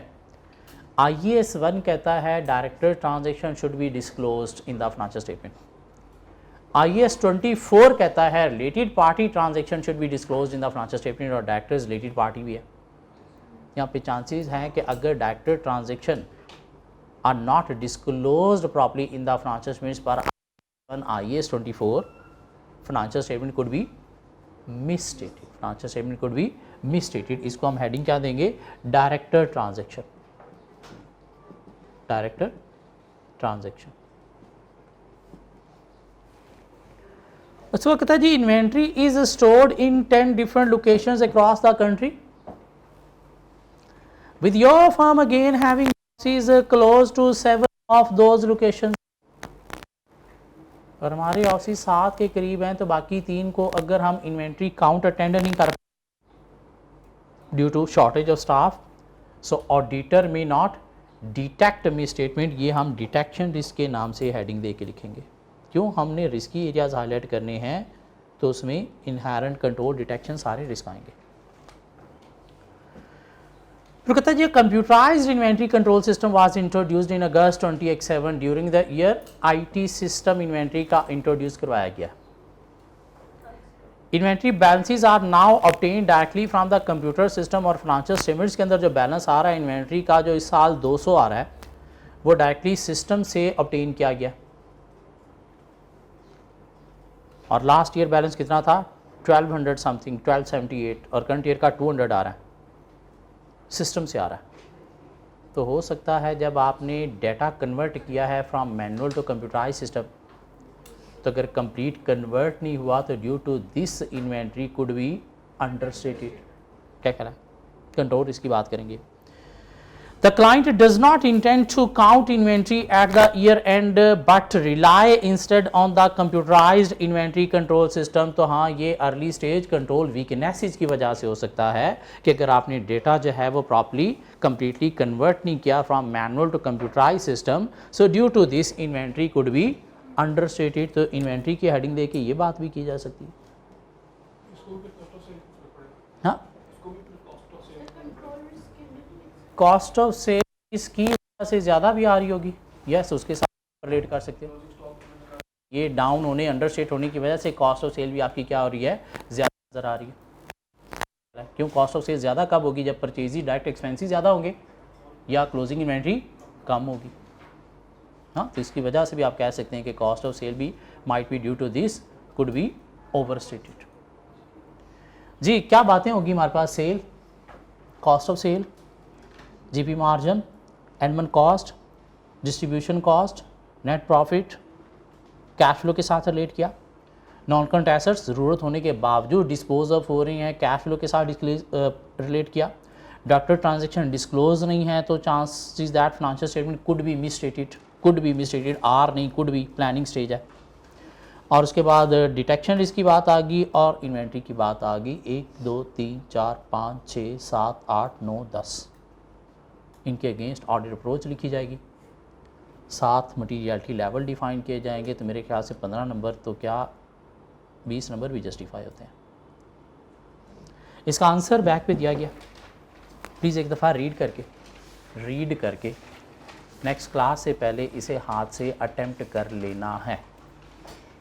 IAS 1 कहता है director transaction should be disclosed in the financial statement. IAS 24 कहता है related party transaction should be disclosed in the financial statement, और डायरेक्टर्स रिलेटेड पार्टी भी है। यहाँ पे चांसेस हैं कि अगर director transaction are not disclosed properly in the financial statements पर IAS 24, financial statement could be misstated. Financial statement could be misstated. इसको हम हेडिंग क्या देंगे? Director transaction. Director transaction. उसके बाद कहता है जी, inventory is stored in 10 different locations across the country, with your firm again having offices close to 7 of those locations। और हमारे ऑफिस 7 के करीब हैं, तो बाकी 3 को अगर हम इन्वेंट्री काउंट अटेंड नहीं कर due to shortage of staff, so auditor may not detect misstatement. ये हम डिटेक्शन रिस्क के नाम से हेडिंग दे के लिखेंगे। क्यों? हमने रिस्की एरियाज हाईलाइट करने हैं, तो उसमें इनहेरेंट कंट्रोल डिटेक्शन सारे रिस्क आएंगे। तो कहता है computerised inventory control system was introduced in August 2007। During the year IT system inventory का इंट्रोड्यूस करवाया गया। Inventory balances are now obtain directly from the computer system, और फाइनेंशियल स्टेटमेंट्स के अंदर जो बैलेंस आ रहा है इन्वेंट्री का, जो इस साल 200 आ रहा है, वो डायरेक्टली सिस्टम से ऑब्टेन किया गया। और लास्ट ईयर बैलेंस कितना था? 1200 समथिंग, 1278, और करंट ईयर का 200 आ रहा है, सिस्टम से आ रहा है। तो हो सकता है जब आपने डाटा कन्वर्ट किया है from manual to computerise system, तो अगर कंप्लीट कन्वर्ट नहीं हुआ तो due to this inventory could be understated. क्या कह रहा है? कंट्रोल इसकी बात करेंगे। The client does not intend to count inventory at the year end but rely instead on the computerized inventory control system। तो हाँ, ये अर्ली स्टेज कंट्रोल वीकनेसेस की वजह से हो सकता है कि अगर आपने डेटा जो है वो प्रॉपर्ली कंप्लीटली कन्वर्ट नहीं किया from manual to computerise system, so due to this inventory could be understated. तो इन्वेंट्री की हेडिंग दे के ये बात भी की जा सकती है। हाँ, कॉस्ट ऑफ सेल इसकी वजह से ज़्यादा भी आ रही होगी, यस, उसके साथ रिलेट कर सकते हो। ये डाउन होने, अंडरस्टेट होने की वजह से कॉस्ट ऑफ सेल भी आपकी क्या हो रही है? ज़्यादा नज़र आ रही है। क्यों कॉस्ट ऑफ सेल ज़्यादा कब होगी? जब परचेजी डायरेक्ट एक्सपेंसेस ज़्यादा होंगे या क्लोजिंग इन्वेंट्री कम होगी। हाँ, तो इसकी वजह से भी आप कह सकते हैं कि कॉस्ट ऑफ सेल भी might be due to this could be overstated. जी क्या बातें होगी हमारे पास? Sale, cost of sale, GP margin, admin cost, distribution cost, net profit, cash flow के साथ रिलेट किया। नॉन करंट एसेट्स ज़रूरत होने के बावजूद डिस्पोज ऑफ हो रही हैं, कैश फ्लो के साथ रिलेट किया। डॉक्टर ट्रांजेक्शन डिस्क्लोज नहीं है तो chances that financial statement could be misstated, or नहीं कुड बी, प्लानिंग स्टेज है। और उसके बाद डिटेक्शन रिस्क की बात आ गई और इन्वेंट्री की बात आ गई। 1 2 3 4 5 6 7 8 9 10 इनके अगेंस्ट ऑडिट अप्रोच लिखी जाएगी। 7 मटीरियलिटी लेवल डिफाइन किए जाएंगे। तो मेरे ख्याल से 15 नंबर तो क्या 20 नंबर भी जस्टिफाई होते हैं। इसका आंसर बैक पे दिया गया, प्लीज़ एक दफ़ा रीड करके नेक्स्ट क्लास से पहले इसे हाथ से अटेम्प्ट कर लेना है।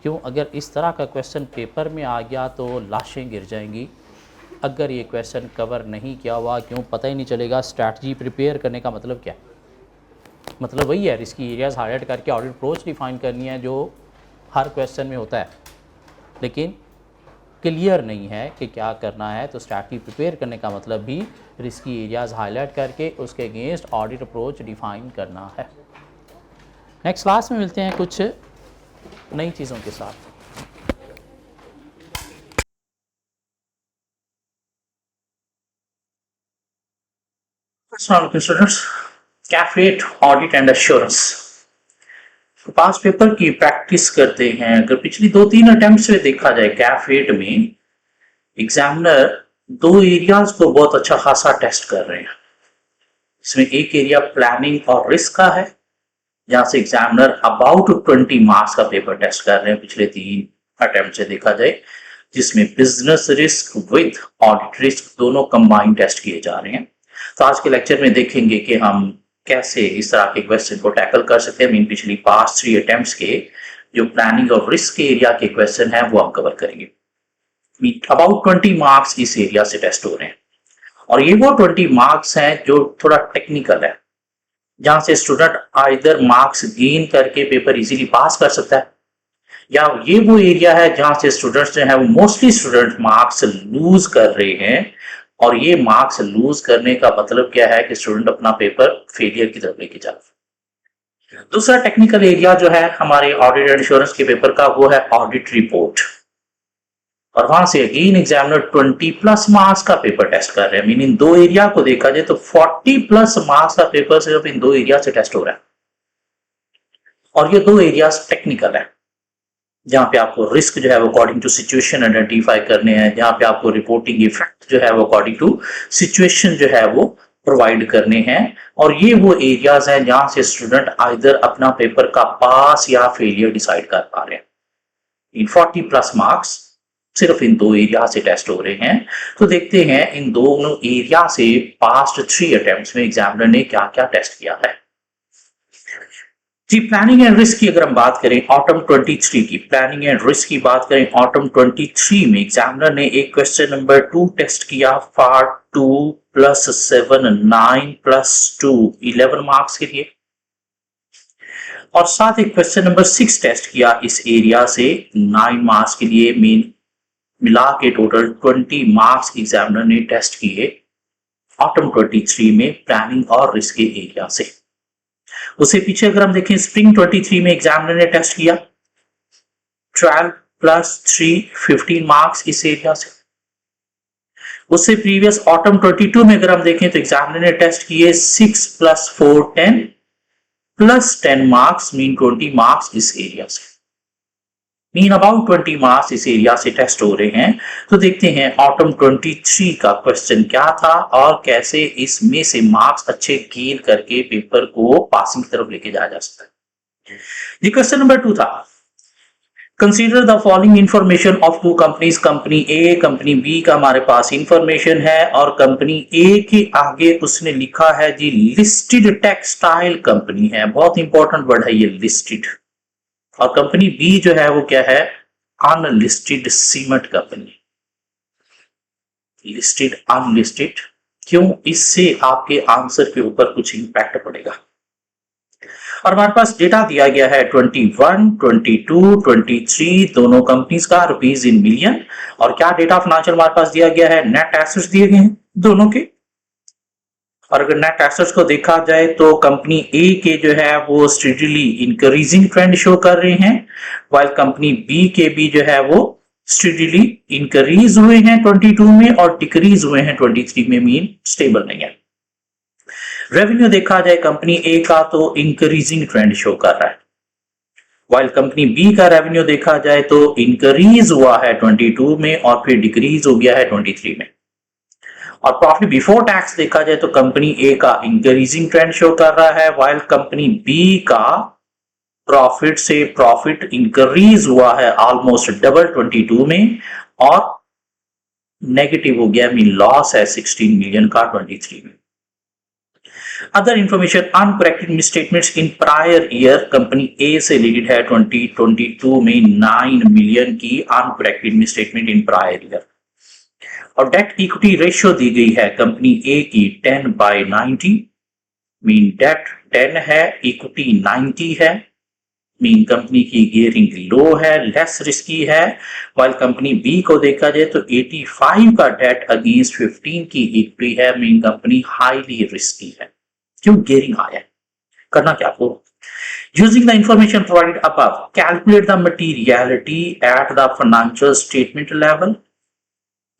क्यों? अगर इस तरह का क्वेश्चन पेपर में आ गया तो लाशें गिर जाएंगी। अगर ये क्वेश्चन कवर नहीं किया हुआ, क्यों पता ही नहीं चलेगा स्ट्रैटेजी प्रिपेयर करने का मतलब क्या है। मतलब वही है, रिस्की एरियाज हाईलाइट करके ऑडिट अप्रोच डिफाइन करनी है जो हर क्वेश्चन में होता है, लेकिन क्लियर नहीं है कि क्या करना है। तो स्ट्रैटेजी प्रिपेयर करने का मतलब भी रिस्की एरियाज हाईलाइट करके उसके अगेंस्ट ऑडिट अप्रोच डिफाइन करना है। नेक्स्ट क्लास में मिलते हैं कुछ नई चीज़ों के साथ। स्टूडेंट्स, कैफेट audit and assurance pass paper की प्रैक्टिस करते हैं। अगर पिछली 2-3 अटेम्प्ट्स में देखा जाए कैफेट में एग्जामिनर 2 एरियाज को बहुत अच्छा खासा टेस्ट कर रहे हैं। इसमें एक एरिया प्लानिंग और रिस्क का है जहां से एग्जामिनर अबाउट 20 मार्क्स का पेपर टेस्ट कर रहे हैं पिछले 3 अटेम्प्ट से देखा जाए, जिसमें business risk with audit risk दोनों कंबाइन टेस्ट किए जा रहे हैं। तो आज के लेक्चर में देखेंगे कि हम कैसे इस तरह के क्वेश्चन को टैकल कर सकते हैं। पिछली पास्ट 3 अटेम्प्ट्स के जो प्लानिंग और रिस्क के एरिया के क्वेश्चन है वो हम कवर करेंगे। अबाउट 20 मार्क्स इस एरिया से टेस्ट हो रहे हैं और ये वो 20 मार्क्स हैं जो थोड़ा टेक्निकल है, जहां से स्टूडेंट आइदर मार्क्स गेन करके पेपर इजीली पास कर सकता है, या ये वो एरिया है जहां से स्टूडेंट्स जो है वो मोस्टली स्टूडेंट मार्क्स लूज कर रहे हैं। और ये मार्क्स लूज करने का मतलब क्या है कि स्टूडेंट अपना पेपर फेलियर की तरफ लेके जा रहा है। दूसरा टेक्निकल एरिया जो है हमारे ऑडिट एंड एश्योरेंस के पेपर का वो है ऑडिट रिपोर्ट, और वहां से अगेन एग्जामिनर 20+ मार्क्स का पेपर टेस्ट कर रहे हैं। मीनिंग 2 एरिया को देखा जाए तो 40+ मार्क्स का पेपर सिर्फ इन 2 एरिया से टेस्ट हो रहा है। और ये 2 एरियाज टेक्निकल है, जहां पे आपको रिस्क जो है वो अकॉर्डिंग टू सिचुएशन आइडेंटिफाई करने हैं, जहां पे आपको रिपोर्टिंग इफेक्ट जो है वो अकॉर्डिंग टू सिचुएशन जो है वो प्रोवाइड करने हैं। और ये वो एरियाज हैं जहां से स्टूडेंट आइदर अपना पेपर का पास या फेलियर डिसाइड कर पा रहे हैं। इन 40+ मार्क्स सिर्फ इन 2 एरिया से टेस्ट हो रहे हैं। तो देखते हैं इन दोनों एरिया से पास्ट 3 अटेम्प्ट्स में एग्जामिनर ने क्या क्या टेस्ट किया है। जी प्लानिंग एंड रिस्क की अगर हम बात करें ऑटम 23 की, प्लानिंग एंड रिस्क की बात करें ऑटम 23 में एग्जामिनर ने एक क्वेश्चन नंबर 2 टेस्ट किया फॉर 2 + 7 9 + 2 11 मार्क्स के लिए, और साथ एक क्वेश्चन नंबर 6 टेस्ट किया इस एरिया से 9 मार्क्स के लिए। मेन मिला के टोटल 20 मार्क्स एग्जामिनर ने टेस्ट किए ऑटम 23 में प्लानिंग और रिस्क के एरिया से। उससे पीछे अगर हम देखें स्प्रिंग 23 में एग्जामिनर ने टेस्ट किया 12 + 3 15 मार्क्स इस एरिया से। उससे प्रीवियस ऑटम 22 में अगर हम देखें तो एग्जामिनर ने टेस्ट किए 6 + 4 10 + 10 मार्क्स, मीन 20 मार्क्स इस एरिया से। मीन अबाउट 20 मार्क्स इस एरिया से टेस्ट हो रहे हैं। तो देखते हैं ऑटम 23 का क्वेश्चन क्या था और कैसे इसमें से मार्क्स अच्छे गेन करके पेपर को पासिंग की तरफ लेके जाया जा सकता है। ये क्वेश्चन नंबर 2 था, consider the following information of 2 companies, company A company B का हमारे पास इंफॉर्मेशन है, और कंपनी ए के आगे उसने लिखा है जी लिस्टेड टेक्सटाइल कंपनी है। बहुत इंपॉर्टेंट वर्ड है ये लिस्टेड। और कंपनी बी जो है वो क्या है, unlisted cement company. Listed, unlisted, क्यों? इससे आपके आंसर के ऊपर कुछ इंपैक्ट पड़ेगा। और हमारे पास डेटा दिया गया है 21, 22, 23 दोनों कंपनीज का रुपीज इन मिलियन। और क्या डेटा फाइनेंशियल हमारे पास दिया गया है? नेट एसेट्स दिए गए हैं दोनों के। और अगर नेट एसेट्स को देखा जाए तो कंपनी ए के जो है वो स्टेडीली इंक्रीजिंग ट्रेंड शो कर रहे हैं, वाइल कंपनी बी के भी जो है वो स्टेडीली इंक्रीज हुए हैं 22 में और डिक्रीज हुए हैं 23 में, मीन स्टेबल नहीं है। रेवेन्यू देखा जाए कंपनी ए का तो इंक्रीजिंग ट्रेंड शो कर रहा है, वाइल कंपनी बी का रेवेन्यू देखा जाए तो इंक्रीज हुआ है 22 में और फिर डिक्रीज हो गया है 23 में। और प्रॉफिट बिफोर टैक्स देखा जाए तो कंपनी ए का इंक्रीजिंग ट्रेंड शो कर रहा है, वाइल कंपनी बी का प्रॉफिट से प्रॉफिट इंक्रीज हुआ है ऑलमोस्ट डबल 22 में और नेगेटिव हो गया, मीन लॉस है 16 मिलियन का 23 में। Other information, uncorrected misstatements in prior year, company A से रिलेटेड है 2022 में 9 मिलियन की अनकरेक्टेड मिसस्टेटमेंट इन प्रायर ईयर। और डेट इक्विटी रेशियो दी गई है कंपनी A की 10/90, मीन डेट 10 है, इक्विटी 90 है, मीन कंपनी की गियरिंग लो है, लेस रिस्की है। वाइल कंपनी बी को देखा जाए तो 85 का डेट अगेंस्ट 15 की इक्विटी है, मीन कंपनी हाईली रिस्की है। क्यों? गियरिंग हाई है। करना क्या आपको? Using the information provided above, calculate the materiality at the financial statement level.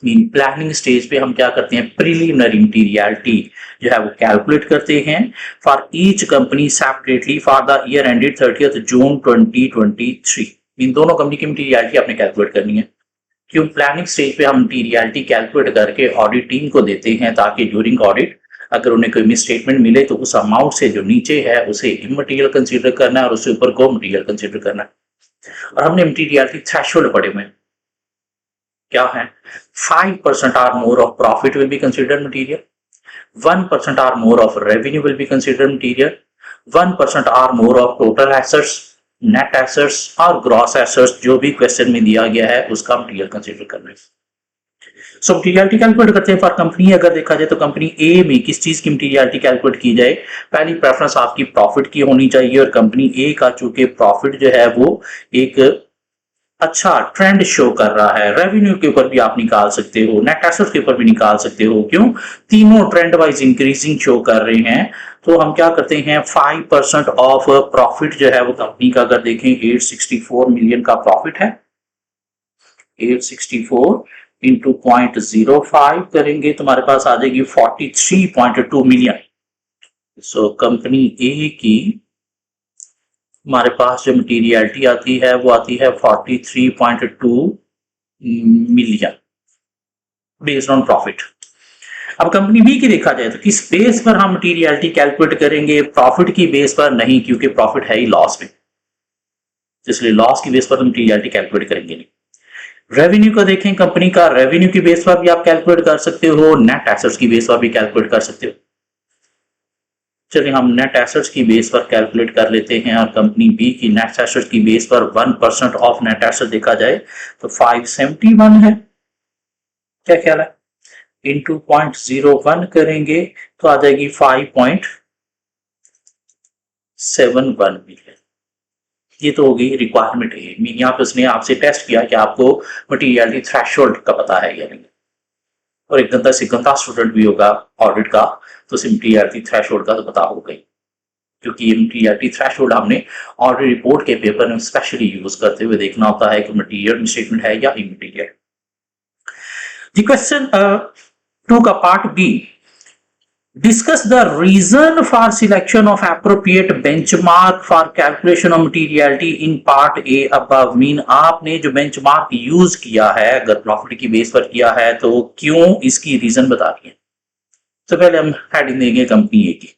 Mean planning stage पे हम क्या करते हैं? प्रिलिमिनरी मटीरियलिटी जो है वो कैलकुलेट करते हैं for each company separately for the year ended 30 जून 2023। इन दोनों कंपनी की मटीरियलिटी आपने कैलकुलेट करनी है। क्यों? प्लानिंग स्टेज पे हम मटीरियलिटी कैलकुलेट करके ऑडिट टीम को देते हैं ताकि ड्यूरिंग ऑडिट अगर उन्हें कोई मिस स्टेटमेंट मिले तो उस अमाउंट से जो नीचे है उसे इमटीरियल कंसीडर करना है और उससे ऊपर को मटीरियल कंसीडर करना है। और हमने मटीरियलिटी थ्रेशोल्ड पढ़े हुए क्या है? 5% or more of profit will be considered material, 1% or more of revenue will be considered material, 1% or more of total assets, net assets और gross assets जो भी क्वेश्चन में दिया गया है उसका मटीरियल कंसीडर करना है। सो मटीरियलिटी कैलकुलेट करते हैं फॉर कंपनी। अगर देखा जाए तो कंपनी ए में किस चीज की मटीरियलिटी कैलकुलेट की जाए? पहली प्रेफरेंस आपकी प्रॉफिट की होनी चाहिए और कंपनी ए का चूंकि प्रॉफिट जो है वो एक अच्छा ट्रेंड शो कर रहा है, रेवेन्यू के ऊपर भी आप निकाल सकते हो, नेट एसेट्स के ऊपर भी निकाल सकते हो। क्यों? तीनों ट्रेंड वाइज इंक्रीजिंग शो कर रहे हैं। तो हम क्या करते हैं? 5% ऑफ प्रॉफिट जो है वो कंपनी का अगर देखें 864 मिलियन का प्रॉफिट है, 864 इंटू 0.05 करेंगे तो हमारे पास आ जाएगी 43.2 मिलियन। सो कंपनी ए की हमारे पास जो मटीरियलिटी आती है वो आती है 43.2 मिलियन बेस्ड ऑन प्रॉफिट। अब कंपनी बी की देखा जाए तो किस बेस पर हम मटीरियलिटी कैलकुलेट करेंगे? प्रॉफिट की बेस पर नहीं, क्योंकि प्रॉफिट है ही लॉस में, इसलिए लॉस की बेस पर मटीरियलिटी कैलकुलेट करेंगे नहीं। रेवेन्यू को देखें, कंपनी का रेवेन्यू की बेस पर भी आप कैलकुलेट कर सकते हो, नेट एसेट्स की बेस पर भी कैलकुलेट कर सकते हो। चलिए हम नेट एसेट्स की बेस पर कैलकुलेट कर लेते हैं और कंपनी बी की नेट एसेट्स की बेस पर 1% ऑफ नेट एसेट देखा जाए तो 571 है। क्या ख्याल है? इंटू 0.01 करेंगे तो आ जाएगी 5.71 मिलियन। ये तो हो गई रिक्वायरमेंट है, मीन यहाँ पे उसने आपसे टेस्ट किया कि आपको मटीरियलिटी थ्रेशोल्ड का पता है या नहीं। और एक गंदा से गंदा स्टूडेंट भी होगा ऑडिट का तो उसे मटीरियलिटी थ्रेशोल्ड का तो पता हो गई, क्योंकि ये मटीरियलिटी थ्रेशोल्ड हमने ऑडिट रिपोर्ट के पेपर में स्पेशली यूज करते हुए देखना होता है कि मटीरियल स्टेटमेंट है या इमटीरियल। द क्वेश्चन 2 का part B, discuss the reason for selection of appropriate benchmark for calculation of materiality in part A above। Mean आपने जो बेंचमार्क यूज किया है अगर प्रॉफिट की बेस पर किया है तो क्यों, इसकी रीजन बता दिए। तो पहले हम हेडिंग देंगे कंपनी ए की।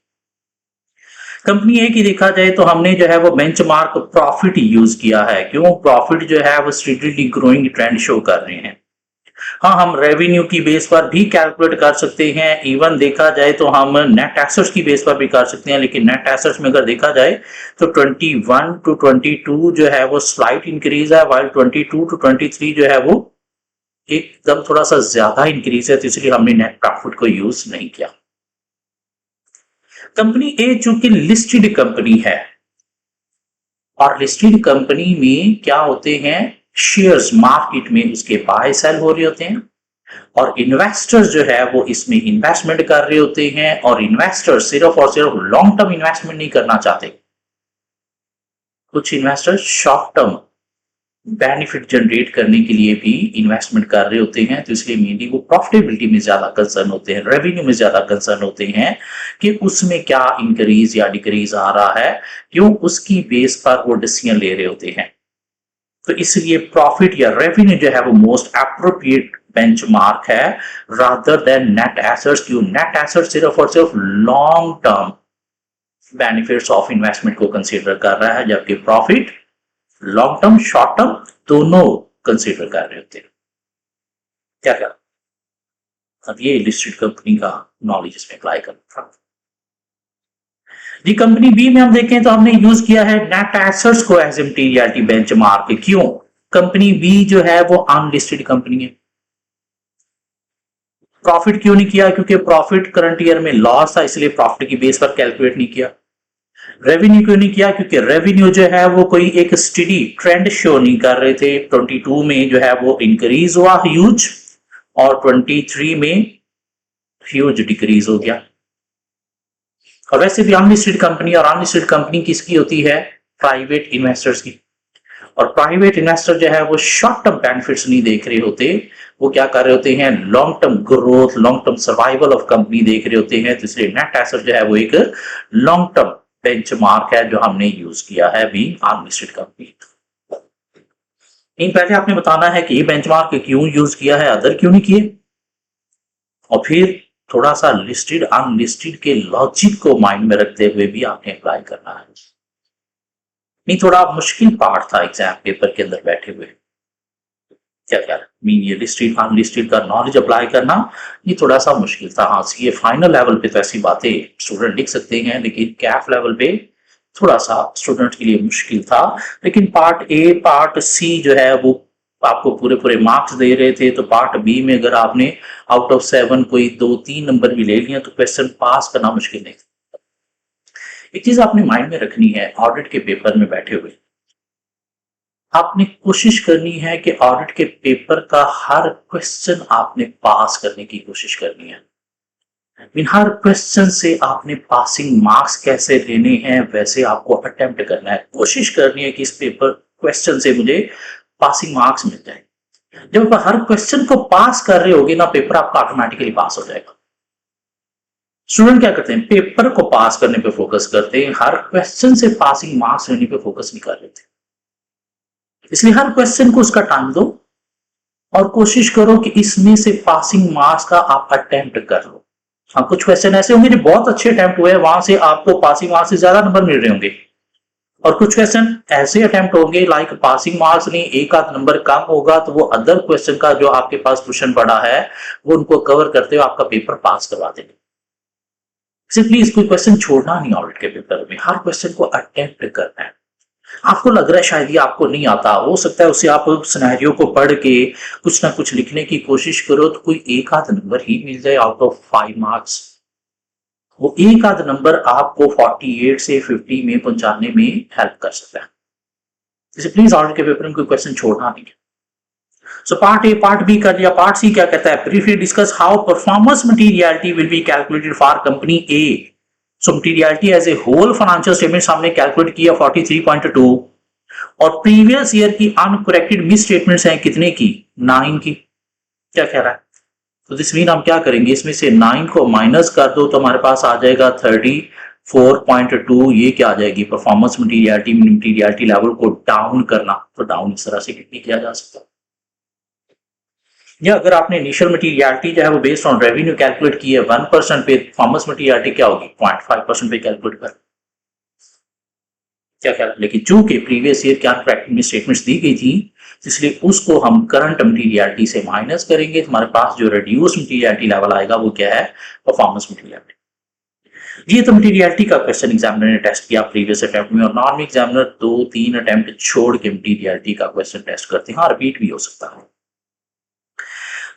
कंपनी ए की देखा जाए तो हमने जो है वो बेंचमार्क प्रॉफिट यूज किया है। क्यों? प्रॉफिट जो है वो स्टेडीली ग्रोइंग ट्रेंड शो कर रहे हैं। हाँ, हम रेवेन्यू की बेस पर भी कैलकुलेट कर सकते हैं, इवन देखा जाए तो हम नेट एसेट्स की बेस पर भी कर सकते हैं, लेकिन नेट एसेट्स में अगर देखा जाए तो 21 टू 22 जो है वो स्लाइट इंक्रीज है, वाइल 22 टू 23 जो है वो एकदम थोड़ा सा ज्यादा इंक्रीज है, तो इसलिए हमने नेट प्रॉफिट को यूज नहीं किया। कंपनी ए चूंकि लिस्टेड कंपनी है, और लिस्टेड कंपनी में क्या होते हैं, शेयर्स मार्केट में उसके बाय सेल हो रहे होते हैं, और इन्वेस्टर्स जो है वो इसमें इन्वेस्टमेंट कर रहे होते हैं, और इन्वेस्टर्स सिर्फ और सिर्फ लॉन्ग टर्म इन्वेस्टमेंट नहीं करना चाहते। कुछ investors short term benefit generate करने के लिए भी इन्वेस्टमेंट कर रहे होते हैं, तो इसलिए मेनली वो प्रॉफिटेबिलिटी में ज्यादा कंसर्न होते हैं, रेवेन्यू में ज्यादा कंसर्न होते हैं कि उसमें क्या इंक्रीज या डिक्रीज आ रहा है, क्यों उसकी बेस पर वो डिसीजन ले रहे होते हैं। तो इसलिए प्रॉफिट या रेवेन्यू जो है वो मोस्ट एप्रोप्रिएट बेंचमार्क है रादर देन नेट एसेट्स। क्यों? नेट एसेट्स सिर्फ और सिर्फ long term benefits of investment को कंसीडर कर रहा है, जबकि profit long term short term दोनों कंसीडर कर रहे होते हैं। क्या कर, अब ये लिस्टेड कंपनी का नॉलेज इसमें अप्लाई करना। जी कंपनी बी में हम देखें तो हमने यूज किया है नेट एसेट्स को एज मटीरियलिटी बेंचमार्क। क्यों? कंपनी बी जो है वो अनलिस्टेड कंपनी है। प्रॉफिट क्यों नहीं किया? क्योंकि प्रॉफिट करंट ईयर में लॉस था, इसलिए प्रॉफिट की बेस पर कैलकुलेट नहीं किया। रेवेन्यू क्यों नहीं किया? क्योंकि रेवेन्यू जो है वो कोई एक स्टडी ट्रेंड शो नहीं कर रहे थे। 22 में जो है वो इंक्रीज हुआ ह्यूज, और 23 में ह्यूज डिक्रीज हो गया। और वैसे भी अनलिस्टेड कंपनी, और अनलिस्टेड कंपनी किसकी होती है? प्राइवेट इन्वेस्टर्स की। और प्राइवेट इन्वेस्टर जो है वो शॉर्ट टर्म बेनिफिट्स नहीं देख रहे होते, वो क्या कर रहे होते हैं? Long term growth, long term survival of company देख रहे होते हैं। तो इसलिए नेट एसेट जो है वो एक लॉन्ग टर्म बेंचमार्क है जो हमने यूज किया है बी अनलिस्टेड कंपनी। इन पहले आपने बताना है कि ये बेंचमार्क क्यों यूज किया है, अदर क्यों नहीं किए, और फिर थोड़ा सा लिस्टेड अनलिस्टेड के लॉजिक को माइंड में रखते हुए भी आपने अप्लाई करना है। नहीं, थोड़ा मुश्किल पार्ट था एग्जाम पेपर के अंदर बैठे हुए। क्या मीन ये लिस्टेड अनलिस्टेड का नॉलेज अप्लाई करना ये थोड़ा सा मुश्किल था। हाँ, ये फाइनल लेवल पे तो ऐसी बातें स्टूडेंट लिख सकते हैं, लेकिन कैफ लेवल पे थोड़ा सा स्टूडेंट के लिए मुश्किल था। लेकिन पार्ट ए पार्ट सी जो है वो आपको पूरे पूरे मार्क्स दे रहे थे, तो पार्ट बी में अगर आपने आउट ऑफ 7 कोई 2-3 नंबर भी ले लिया तो क्वेश्चन पास करना मुश्किल नहीं। एक चीज आपने माइंड में रखनी है, ऑडिट के पेपर में बैठे हुए आपने कोशिश करनी है कि ऑडिट के पेपर का हर क्वेश्चन आपने पास करने की कोशिश करनी है। मीन हर क्वेश्चन से आपने पासिंग मार्क्स कैसे लेने हैं वैसे आपको अटेम्प्ट करना है। कोशिश करनी है कि इस पेपर क्वेश्चन से मुझे पासिंग मार्क्स मिल जाए। जब आप हर क्वेश्चन को पास कर रहे होगे ना, पेपर आपका ऑटोमेटिकली पास हो जाएगा। स्टूडेंट क्या करते हैं? पेपर को पास करने पे फोकस करते हैं, हर क्वेश्चन से पासिंग मार्क्स लेने पे फोकस नहीं कर लेते। इसलिए हर क्वेश्चन को उसका टाइम दो और कोशिश करो कि इसमें से पासिंग मार्क्स का आप अटेम्प्ट कर लो। हाँ, कुछ क्वेश्चन ऐसे होंगे जो बहुत अच्छे अटेम्प्ट हुए, वहां से आपको पासिंग मार्क्स से ज्यादा नंबर मिल रहे होंगे, और कुछ क्वेश्चन ऐसे अटेम्प्ट होंगे लाइक पासिंग मार्क्स नहीं एक आध नंबर कम होगा, तो वो अदर क्वेश्चन का जो आपके पास क्वेश्चन पड़ा है वो उनको कवर करते हुए आपका पेपर पास करवा देंगे। प्लीज कोई क्वेश्चन छोड़ना नहीं ऑडिट के पेपर में, हर क्वेश्चन को अटेम्प्ट करना है। आपको लग रहा है शायद ये आपको नहीं आता, हो सकता है उससे आप सिनेरियो को पढ़ के कुछ ना कुछ लिखने की कोशिश करो तो कोई एक आध नंबर ही मिल जाए आउट ऑफ 5 मार्क्स। वो एक आध नंबर आपको 48 से 50 में पहुंचाने में हेल्प कर सकता है। जैसे प्लीज ऑडिट के पेपर में कोई क्वेश्चन छोड़ना नहीं है। So part A part B कर लिया। पार्ट सी क्या कहता है? Briefly discuss how performance materiality will be calculated for company A. So materiality as a whole financial statements हमने कैलकुलेट किया 43.2, और प्रीवियस ईयर की अनकरेक्टेड मिस स्टेटमेंट्स हैं कितने की? 9 की। क्या कह रहा है? तो दिस मीन हम क्या करेंगे, इसमें से 9 को माइनस कर दो तो हमारे पास आ जाएगा 34.2। ये क्या आ जाएगी? Performance materiality. मटेरियलिटी लेवल को डाउन करना, तो डाउन इस तरह से किया जा सकता है। या अगर आपने इनिशियल मटेरियलिटी जो है वो बेस्ड ऑन रेवेन्यू कैलकुलेट की है 1% पे, परफॉर्मेंस मटेरियलिटी क्या होगी? 0.5% पे कैलकुलेट कर। क्या ख्याल? लेकिन चूंकि प्रीवियस ईयर की अनकरेक्टेड मिस स्टेटमेंट्स दी गई थी, इसलिए उसको हम करंट मटेरियलिटी से माइनस करेंगे। हमारे पास जो रिड्यूस मटेरियलिटी लेवल आएगा वो क्या है? Performance materiality. ये तो मटेरियलिटी का क्वेश्चन एग्जामिनर ने टेस्ट किया प्रीवियस अटेम्प्ट में, और नॉर्मल एग्जामिनर 2-3 अटेम्प्ट छोड़ के मटेरियलिटी का क्वेश्चन टेस्ट करते हैं। हाँ, रिपीट भी हो सकता है।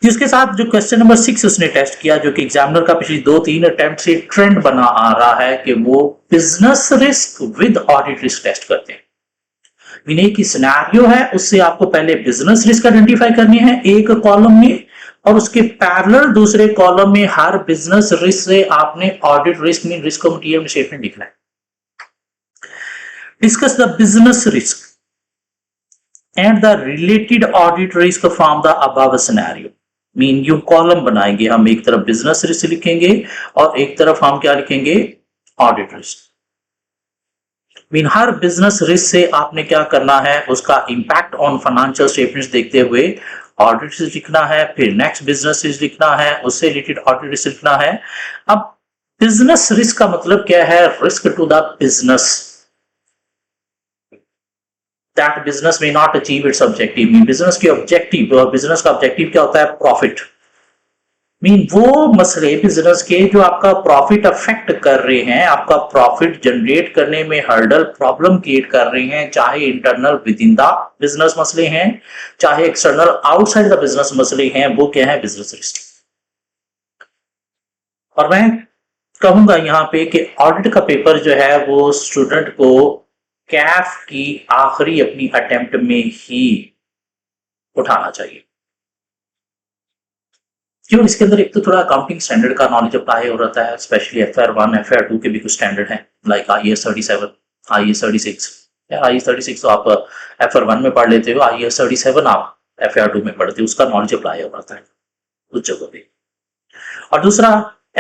जिसके साथ जो क्वेश्चन नंबर 6 उसने टेस्ट किया, जो कि एग्जामिनर का पिछली 2-3 अटेम्प्ट से ट्रेंड बना आ रहा है कि वो business risk with audit risk test करते हैं। विनय की सिनेरियो है, उससे आपको पहले बिजनेस रिस्क आइडेंटिफाई करनी है एक कॉलम में, और उसके पैरेलल दूसरे कॉलम में हर बिजनेस रिस्क से आपने audit risk mean risk of material statement लिखना है। Discuss the business risk and the related audit risk from the above scenario. Mean you column बनाएंगे हम, एक तरफ बिजनेस रिस्क लिखेंगे और एक तरफ हम क्या लिखेंगे, ऑडिट रिस्क। मीन हर बिजनेस रिस्क से आपने क्या करना है, उसका इंपैक्ट ऑन फाइनेंशियल स्टेटमेंट्स देखते हुए ऑडिट रिस्क लिखना है, फिर नेक्स्ट बिजनेस रिस्क लिखना है, उससे रिलेटेड ऑडिट रिस्क लिखना है। अब बिजनेस रिस्क का मतलब क्या है, risk to the business that business may not achieve its objective। Mean business की ऑब्जेक्टिव, और बिजनेस का ऑब्जेक्टिव क्या होता है, प्रॉफिट। मीन वो मसले बिजनेस के जो आपका प्रॉफिट अफेक्ट कर रहे हैं, आपका प्रॉफिट जनरेट करने में हर्डल प्रॉब्लम क्रिएट कर रहे हैं, चाहे internal with in the business मसले हैं, चाहे एक्सटर्नल आउटसाइड द बिजनेस मसले हैं, वो क्या है, बिजनेस रिस्क। और मैं कहूंगा यहाँ पे कि ऑडिट का पेपर जो है वो स्टूडेंट को कैफ की आखिरी अपनी अटेम्प्ट में ही उठाना चाहिए, क्यों, इसके अंदर एक तो थोड़ा अकाउंटिंग स्टैंडर्ड का नॉलेज अप्लाई हो रहा है, स्पेशली FR1 FR2 के भी कुछ स्टैंडर्ड हैं, लाइक IAS 37 IAS 36। IAS 36 तो आप FR1 में पढ़ लेते हो, IAS 37 आप FR2 में पढ़ते हो, उसका नॉलेज अप्लाई हो रहा है उस जगह पे। और दूसरा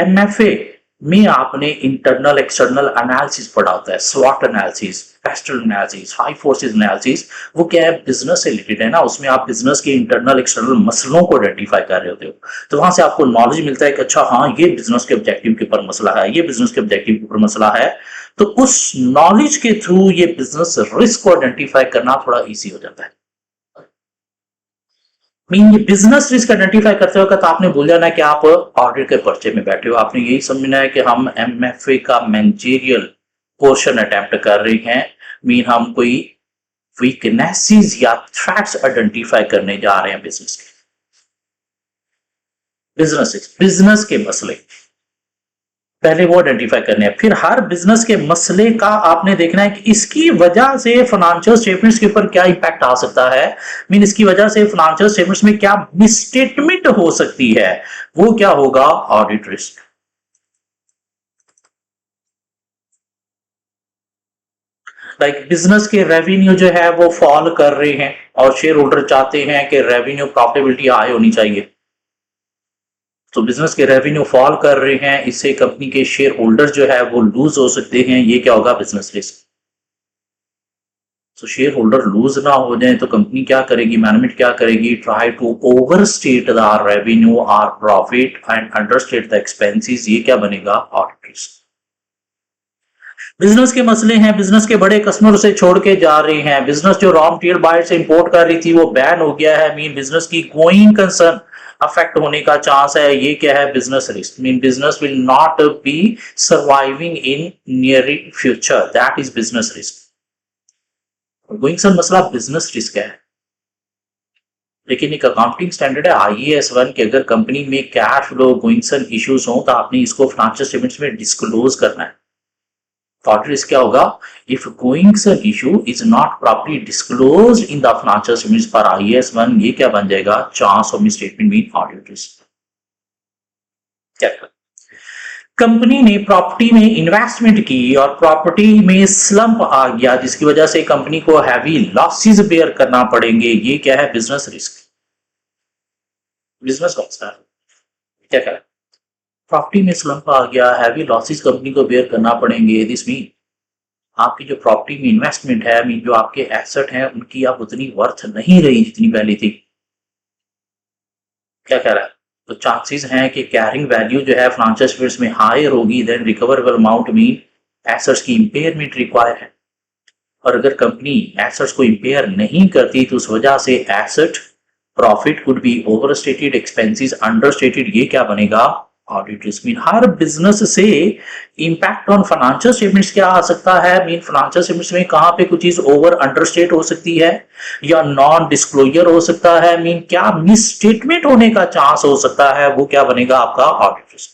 MFA में आपने इंटरनल एक्सटर्नल एनालिसिस पढ़ा होता है, स्वॉट analysis, PESTLE analysis, five forces analysis, वो क्या है, बिजनेस से रिलेटेड है ना, उसमें आप बिजनेस के इंटरनल एक्सटर्नल मसलों को आइडेंटिफाई कर रहे होते हो, तो वहां से आपको नॉलेज मिलता है कि अच्छा हाँ ये बिजनेस के ऑब्जेक्टिव के ऊपर मसला है, ये बिजनेस के ऑब्जेक्टिव के ऊपर मसला है, तो उस नॉलेज के थ्रू ये बिजनेस रिस्क को आइडेंटिफाई करना थोड़ा ईजी हो जाता है। मीन ये बिजनेस रिस्क आइडेंटिफाई करते वक्त आपने भूल जाना है कि आप ऑडिट के पर्चे में बैठे हो, आपने यही समझना है कि हम MFA का मैनेजरियल पोर्शन अटेम्प्ट कर रहे हैं। मीन हम कोई वीकनेसेस या थ्रेट्स आइडेंटिफाई करने जा रहे हैं बिजनेस के, बिजनेस के मसले पहले वो आइडेंटिफाई करने हैं, फिर हर बिजनेस के मसले का आपने देखना है कि इसकी वजह से फाइनेंशियल स्टेटमेंट्स के ऊपर क्या इंपैक्ट आ सकता है, मीन इसकी वजह से फाइनेंशियल स्टेटमेंट्स में क्या मिसस्टेटमेंट हो सकती है, वो क्या होगा, ऑडिट रिस्क। लाइक बिजनेस के रेवेन्यू जो है वो फॉल कर रहे हैं और शेयर होल्डर चाहते हैं कि रेवेन्यू प्रॉफिटेबिलिटी हाई होनी चाहिए, तो बिजनेस के रेवेन्यू फॉल कर रहे हैं, इससे कंपनी के शेयर होल्डर जो है वो लूज हो सकते हैं, ये क्या होगा, बिजनेस रिस्क। तो शेयर होल्डर लूज ना हो जाए तो कंपनी क्या करेगी, मैनेजमेंट क्या करेगी, try to overstate the revenue और profit and understate the expenses, ये क्या बनेगा, ऑडिट रिस्क। बिजनेस के मसले हैं, बिजनेस के बड़े कस्टमर से छोड़ के जा रहे हैं, बिजनेस जो रॉ मटेरियल बाहर से इंपोर्ट कर रही थी वो बैन हो गया है, मीन बिजनेस की गोइंग कंसर्न अफेक्ट होने का चांस है, ये क्या है, business risk. Mean business will not be surviving in near future, that is business risk. Going concern मसला बिजनेस रिस्क है, लेकिन एक अकाउंटिंग स्टैंडर्ड है IAS 1 कि अगर कंपनी में cash flow going concern issues हो तो आपने इसको फाइनेंशियल स्टेटमेंट्स में डिस्क्लोज करना है। ऑडिट रिस्क क्या होगा, if going concern issue is not properly disclosed in the financial statements for IAS 1, ये क्या बन जाएगा, chance of misstatement mean audit risk. क्या कंपनी ने प्रॉपर्टी में इन्वेस्टमेंट की और प्रॉपर्टी में स्लम्प आ गया, जिसकी वजह से कंपनी को हैवी लॉसेस बेयर करना पड़ेंगे, ये क्या है, बिजनेस रिस्क। बिजनेस का क्या करें, प्रॉपर्टी में स्लम्प आ गया, हैवी लॉसेस कंपनी को बेयर करना पड़ेंगे, दिस मीन आपकी जो प्रॉपर्टी में इन्वेस्टमेंट है, मीन जो आपके एसेट हैं उनकी आप उतनी वर्थ नहीं रही जितनी पहले थी। क्या कह रहा है, तो चांसेस हैं कि कैरिंग वैल्यू जो है फाइनेंशियल स्टेटमेंट्स में हायर होगी then recoverable amount mean assets की इंपेयरमेंट रिक्वायर है, और अगर कंपनी एसेट्स को इंपेयर नहीं करती तो उस वजह से asset profit could be overstated, expenses understated, ये क्या बनेगा, ऑडिट रिस्क मीन हर बिजनेस से इंपैक्ट ऑन फाइनेंशियल स्टेटमेंट्स क्या आ सकता है, मीन फाइनेंशियल स्टेटमेंट्स में कहां पे कुछ चीज ओवर अंडर स्टेट हो सकती है या नॉन डिस्क्लोजर हो सकता है, मीन क्या मिस स्टेटमेंट होने का चांस हो सकता है, वो क्या बनेगा आपका ऑडिट रिस्क।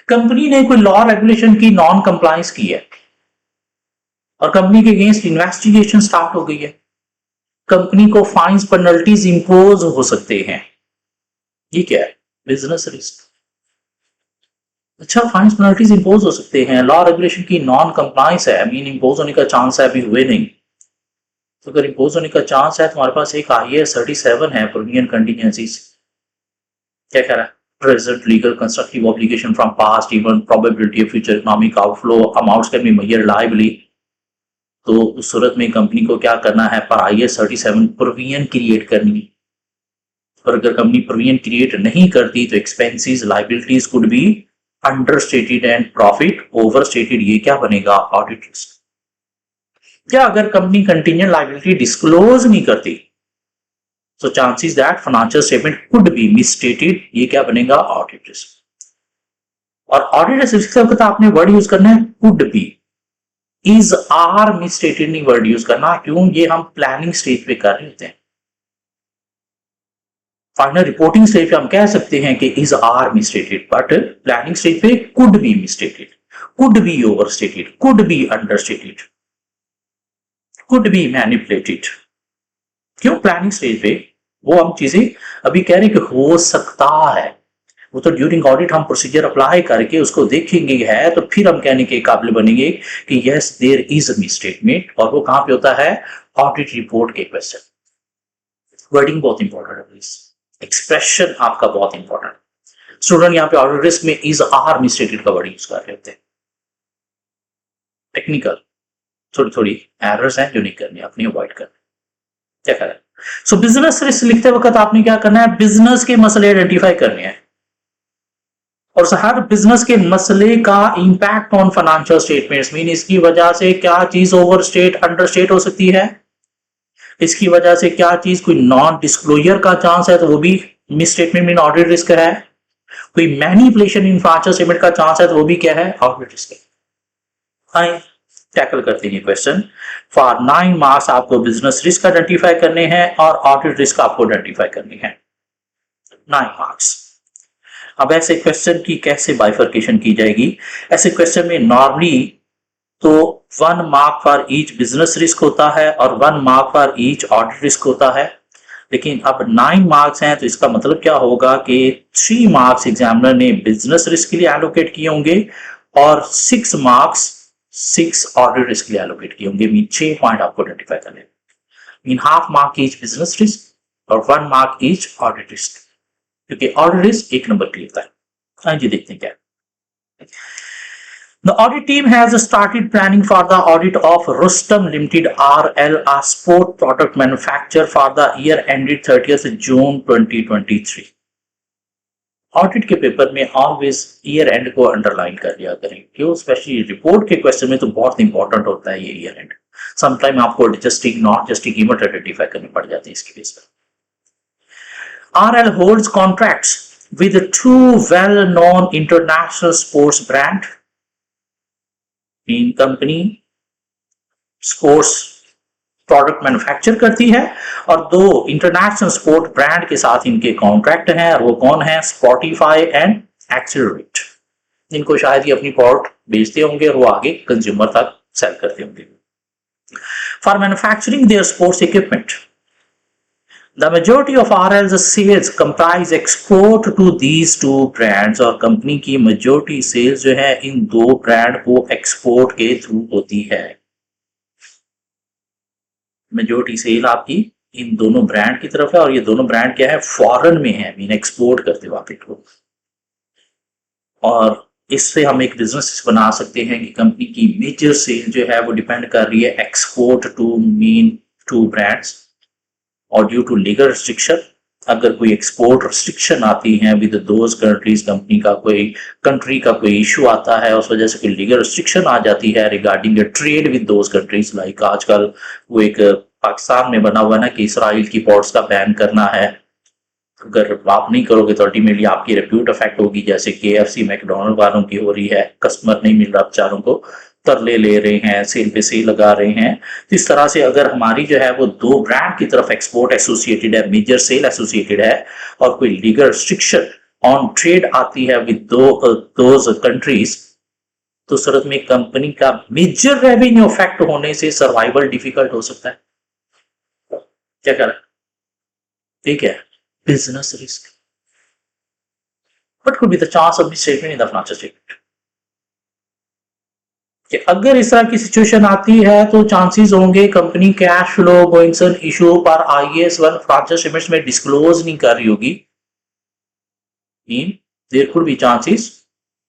कंपनी ने कोई लॉ रेगुलेशन की नॉन कंप्लायंस की है और कंपनी के अगेंस्ट इन्वेस्टिगेशन स्टार्ट हो गई है, कंपनी को फाइन्स पेनल्टीज इंपोज हो सकते हैं, ये क्या है, बिजनेस रिस्क। अच्छा, फाइन्स पेनल्टीज इंपोज हो सकते हैं, लॉ रेगुलेशन की नॉन कंप्लायंस है, मीन इंपोज होने का चांस है, अभी हुए नहीं, तो अगर इंपोज होने का चांस है तुम्हारे पास एक IAS 37 है, प्रोविजन कंटीजेंसीज, क्या कह रहा है, present legal constructive obligation from past even probability of future economic outflow amounts can be measured reliably। तो उस सूरत में कंपनी को क्या करना है, पर IAS 37 प्रोविजन क्रिएट करनी है, और अगर कंपनी प्रोविजन क्रिएट नहीं करती तो expenses liabilities could be understated and profit overstated, ये क्या बनेगा, ऑडिट रिस्क। क्या अगर कंपनी कंटीजेंट लायबिलिटी डिस्क्लोज नहीं करती so chances that financial statement could be misstated, ये क्या बनेगा, ऑडिट रिस्क। और ऑडिट रिस्क के वक्त आपने वर्ड यूज करना है could be, is are misstated नहीं वर्ड यूज करना, क्यों, ये हम प्लानिंग स्टेज पे कर रहे होते हैं। फाइनल रिपोर्टिंग स्टेज पे हम कह सकते हैं कि is are misstated, but planning stage पे could be misstated, could be overstated, could be understated, could be manipulated। क्यों, प्लानिंग स्टेज पे वो हम चीजें अभी कह रहे हैं कि हो सकता है, वो तो ड्यूरिंग ऑडिट हम प्रोसीजर अप्लाई करके उसको देखेंगे है, तो फिर हम कहने के काबिल बनेंगे कि yes there is a misstatement, और वो कहां पे होता है, ऑडिट रिपोर्ट के क्वेश्चन। वर्डिंग बहुत इंपॉर्टेंट है प्लीज, एक्सप्रेशन आपका बहुत इंपॉर्टेंट। स्टूडेंट यहाँ पे ऑडिट रिस्क में इज आर मिसस्टेटेड का वर्ड यूज कर रहे होते हैं, टेक्निकल थोड़ी थोड़ी एरर्स हैं जो नहीं करनी, अपनी अवॉइड करनी, क्या करें। सो बिजनेस रिस्क लिखते वक्त आपने क्या करना है, बिजनेस के मसले आइडेंटिफाई करने हैं, और हर बिजनेस के मसले का impact on financial statements, mean इसकी वजह से क्या चीज ओवर स्टेट अंडर स्टेट हो सकती है, इसकी वजह से क्या चीज कोई नॉन डिस्क्लोजर का चांस है तो वो भी miss statement mean audit risk है, कोई मैनिपुलेशन इन फाइनेंशियल स्टेटमेंट का चांस है तो वो भी क्या है, ऑडिट रिस्क है। टैकल करते हैं क्वेश्चन। फॉर 9 मार्क्स आपको बिजनेस रिस्क आइडेंटिफाई करने हैं और ऑडिट रिस्क आपको आइडेंटिफाई करनी है, 9 मार्क्स। अब ऐसे क्वेश्चन की कैसे बाइफर्केशन की जाएगी, ऐसे क्वेश्चन में नॉर्मली तो 1 mark for each business risk होता है और 1 mark for each audit risk होता है, लेकिन अब 9 मार्क्स हैं तो इसका मतलब क्या होगा कि 3 मार्क्स एग्जामिनर ने बिजनेस रिस्क के लिए एलोकेट किए होंगे और 6 मार्क्स 6 ऑडिट रिस्क के लिए एलोकेट किए होंगे, मीन 6 पॉइंट आपको आइडेंटिफाई करने, mean half mark each business risk और 1 मार्क ईच ऑडिट रिस्क, क्योंकि ऑडिट रिस्क 1 नंबर के लिए होता है। आइए देखते हैं क्या। The audit team has started planning for the audit of Rustom Limited RL, a sport product manufacturer, for the year ended 30th June 2023। Audit के पेपर में ऑलवेज ईयर एंड को अंडरलाइन कर लिया करें, क्यों, स्पेशली रिपोर्ट के question में तो बहुत इंपॉर्टेंट होता है ये ईयर एंड। समटाइम आपको जस्टिक नॉट जस्टिक कीमत आइडेंटिफाई करनी पड़ जाती है इसके बेस पर। RL holds contracts with 2 well known international sports brand, mean company sports product manufacture करती है और 2 इंटरनेशनल स्पोर्ट ब्रांड के साथ इनके कॉन्ट्रैक्ट हैं, और वो कौन है, स्पॉटिफाई एंड एक्सेलरेट। इनको शायद ये अपनी प्रोडक्ट बेचते होंगे और वो आगे कंज्यूमर तक सेल करते होंगे। For manufacturing their sports equipment, the majority of RL's sales comprise export to these 2 brands, और कंपनी की मेजॉरिटी सेल्स जो है इन 2 ब्रांड को एक्सपोर्ट के थ्रू होती है। मेजॉरिटी सेल आपकी इन दोनों ब्रांड की तरफ है, और ये दोनों ब्रांड क्या है, फॉरेन में है, मीन एक्सपोर्ट करते मार्केट को। और इससे हम एक बिजनेस बना सकते हैं कि कंपनी की मेजर सेल जो है वो डिपेंड कर रही है एक्सपोर्ट टू मीन 2 ब्रांड्स, और ड्यू टू लीगल रिस्ट्रिक्शन, अगर कोई एक्सपोर्ट रिस्ट्रिक्शन आती है विद दोज कंट्रीज, कंट्री का कोई इशू आता है, उस वजह से कोई लीगल रिस्ट्रिक्शन आ जाती है regarding trade with those countries, like आजकल वो एक पाकिस्तान में बना हुआ ना कि इसराइल की पोर्ट्स का बैन करना है, अगर आप नहीं करोगे तो अल्टीमेटली आपकी रेप्यूट अफेक्ट होगी, जैसे KFC मैकडोनल्ड वालों की हो रही है, कस्टमर नहीं मिल रहा बेचारों को, तरले ले रहे हैं, सेल पे सेल लगा रहे हैं। तो इस तरह से अगर हमारी जो है वो दो ब्रांड की तरफ एक्सपोर्ट एसोसिएटेड है, मेजर सेल एसोसिएटेड है, और कोई लीगल रिस्ट्रिक्शन ऑन ट्रेड आती है विद दोज कंट्रीज, तो सूरत में कंपनी का मेजर रेवेन्यू इफेक्ट होने से सर्वाइवल डिफिकल्ट हो सकता है। क्या करें? ठीक है, business risk, but could be the chance of misstatement in the financial statement. कि अगर इस तरह की सिचुएशन आती है तो चांसेस होंगे company cash flow going issue पर IAS 1 फाइनेंशियल स्टेटमेंट्स में डिस्क्लोज नहीं कर रही होगी, there could be chances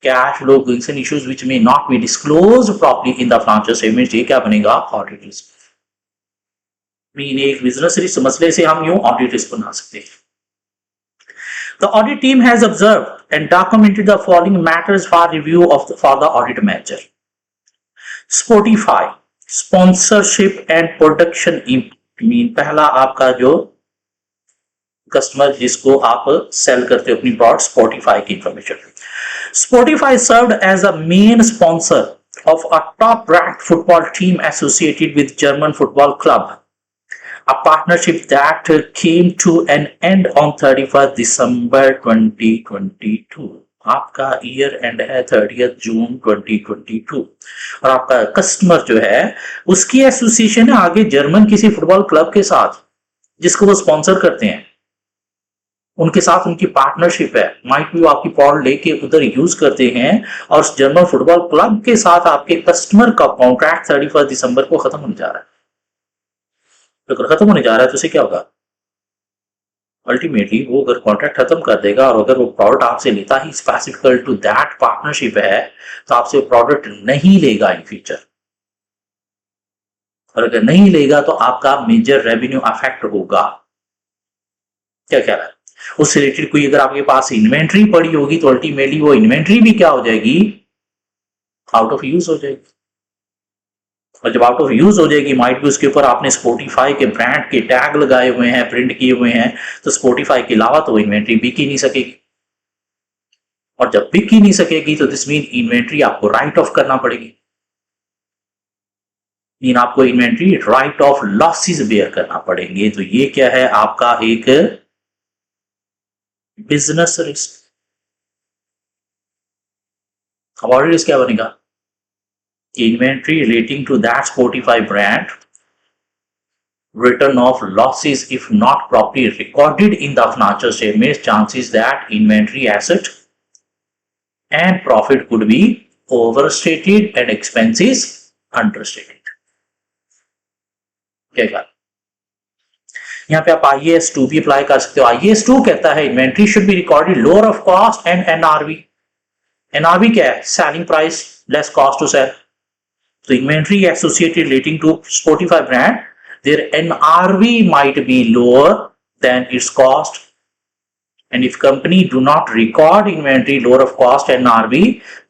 cash flow goings issues which may not be disclosed properly in the financial statements, ये क्या बनेगा? Audit risk. मीन एक बिजनेस रिस्क मसले से हम यूं ऑडिट रिस्क बना सकते हैं। The audit team has observed and documented the following matters for review for the audit manager. Spotify sponsorship and production mean पहला आपका जो कस्टमर जिसको आप सेल करते हो अपनी प्रोडक्ट, Spotify की information. Spotify served as a main sponsor of a top-ranked football team associated with German football club, a partnership that came to an end on 31st December 2022. आपका year and है 30 जून 2022 और आपका customer जो है उसकी association है आगे German किसी फुटबॉल क्लब के साथ जिसको वो स्पॉन्सर करते हैं, उनके साथ उनकी पार्टनरशिप है, माइट भी वो आपकी प्रोडक्ट लेके उधर यूज करते हैं और जर्मन फुटबॉल क्लब के साथ आपके कस्टमर का कॉन्ट्रैक्ट 31 दिसंबर को खत्म होने जा रहा है। तो अगर खत्म होने जा रहा है तो उसे क्या होगा? अल्टीमेटली वो अगर कॉन्ट्रैक्ट खत्म कर देगा और अगर वो प्रोडक्ट आपसे लेता ही स्पेसिफिकल टू दैट पार्टनरशिप है तो आपसे वो प्रोडक्ट नहीं लेगा इन फ्यूचर, और अगर नहीं लेगा तो आपका मेजर रेवेन्यू अफेक्ट होगा। क्या कह रहा है? उससे रिलेटेड कोई अगर आपके पास इन्वेंट्री पड़ी होगी तो अल्टीमेटली वो इन्वेंट्री भी क्या हो जाएगी? आउट ऑफ यूज हो जाएगी, और जब आउट ऑफ यूज हो जाएगी माइट भी उसके ऊपर आपने Spotify के ब्रांड के टैग लगाए हुए हैं, प्रिंट किए हुए हैं, तो Spotify के अलावा तो इन्वेंट्री बिक ही नहीं सकेगी, और जब बिक ही नहीं सकेगी तो दिस मीन इन्वेंट्री आपको राइट ऑफ करना पड़ेगी, मीन आपको inventory write off losses bear करना पड़ेंगे। तो ये क्या है? आपका एक बिजनेस रिस्क। अब ऑडिट रिस्क क्या बनेगा? Inventory relating to that Spotify brand, return of losses if not properly recorded in the financial statements, chances that inventory asset and profit could be overstated and expenses understated। क्या? यहाँ पे आप IAS 2 भी apply कर सकते हो। IAS 2 कहता है inventory should be recorded lower of cost and NRV। NRV क्या है? Selling price less cost to sale. तो inventory associated relating to Spotify brand, their NRV might be lower than its cost, and if company do not record inventory lower of cost NRV,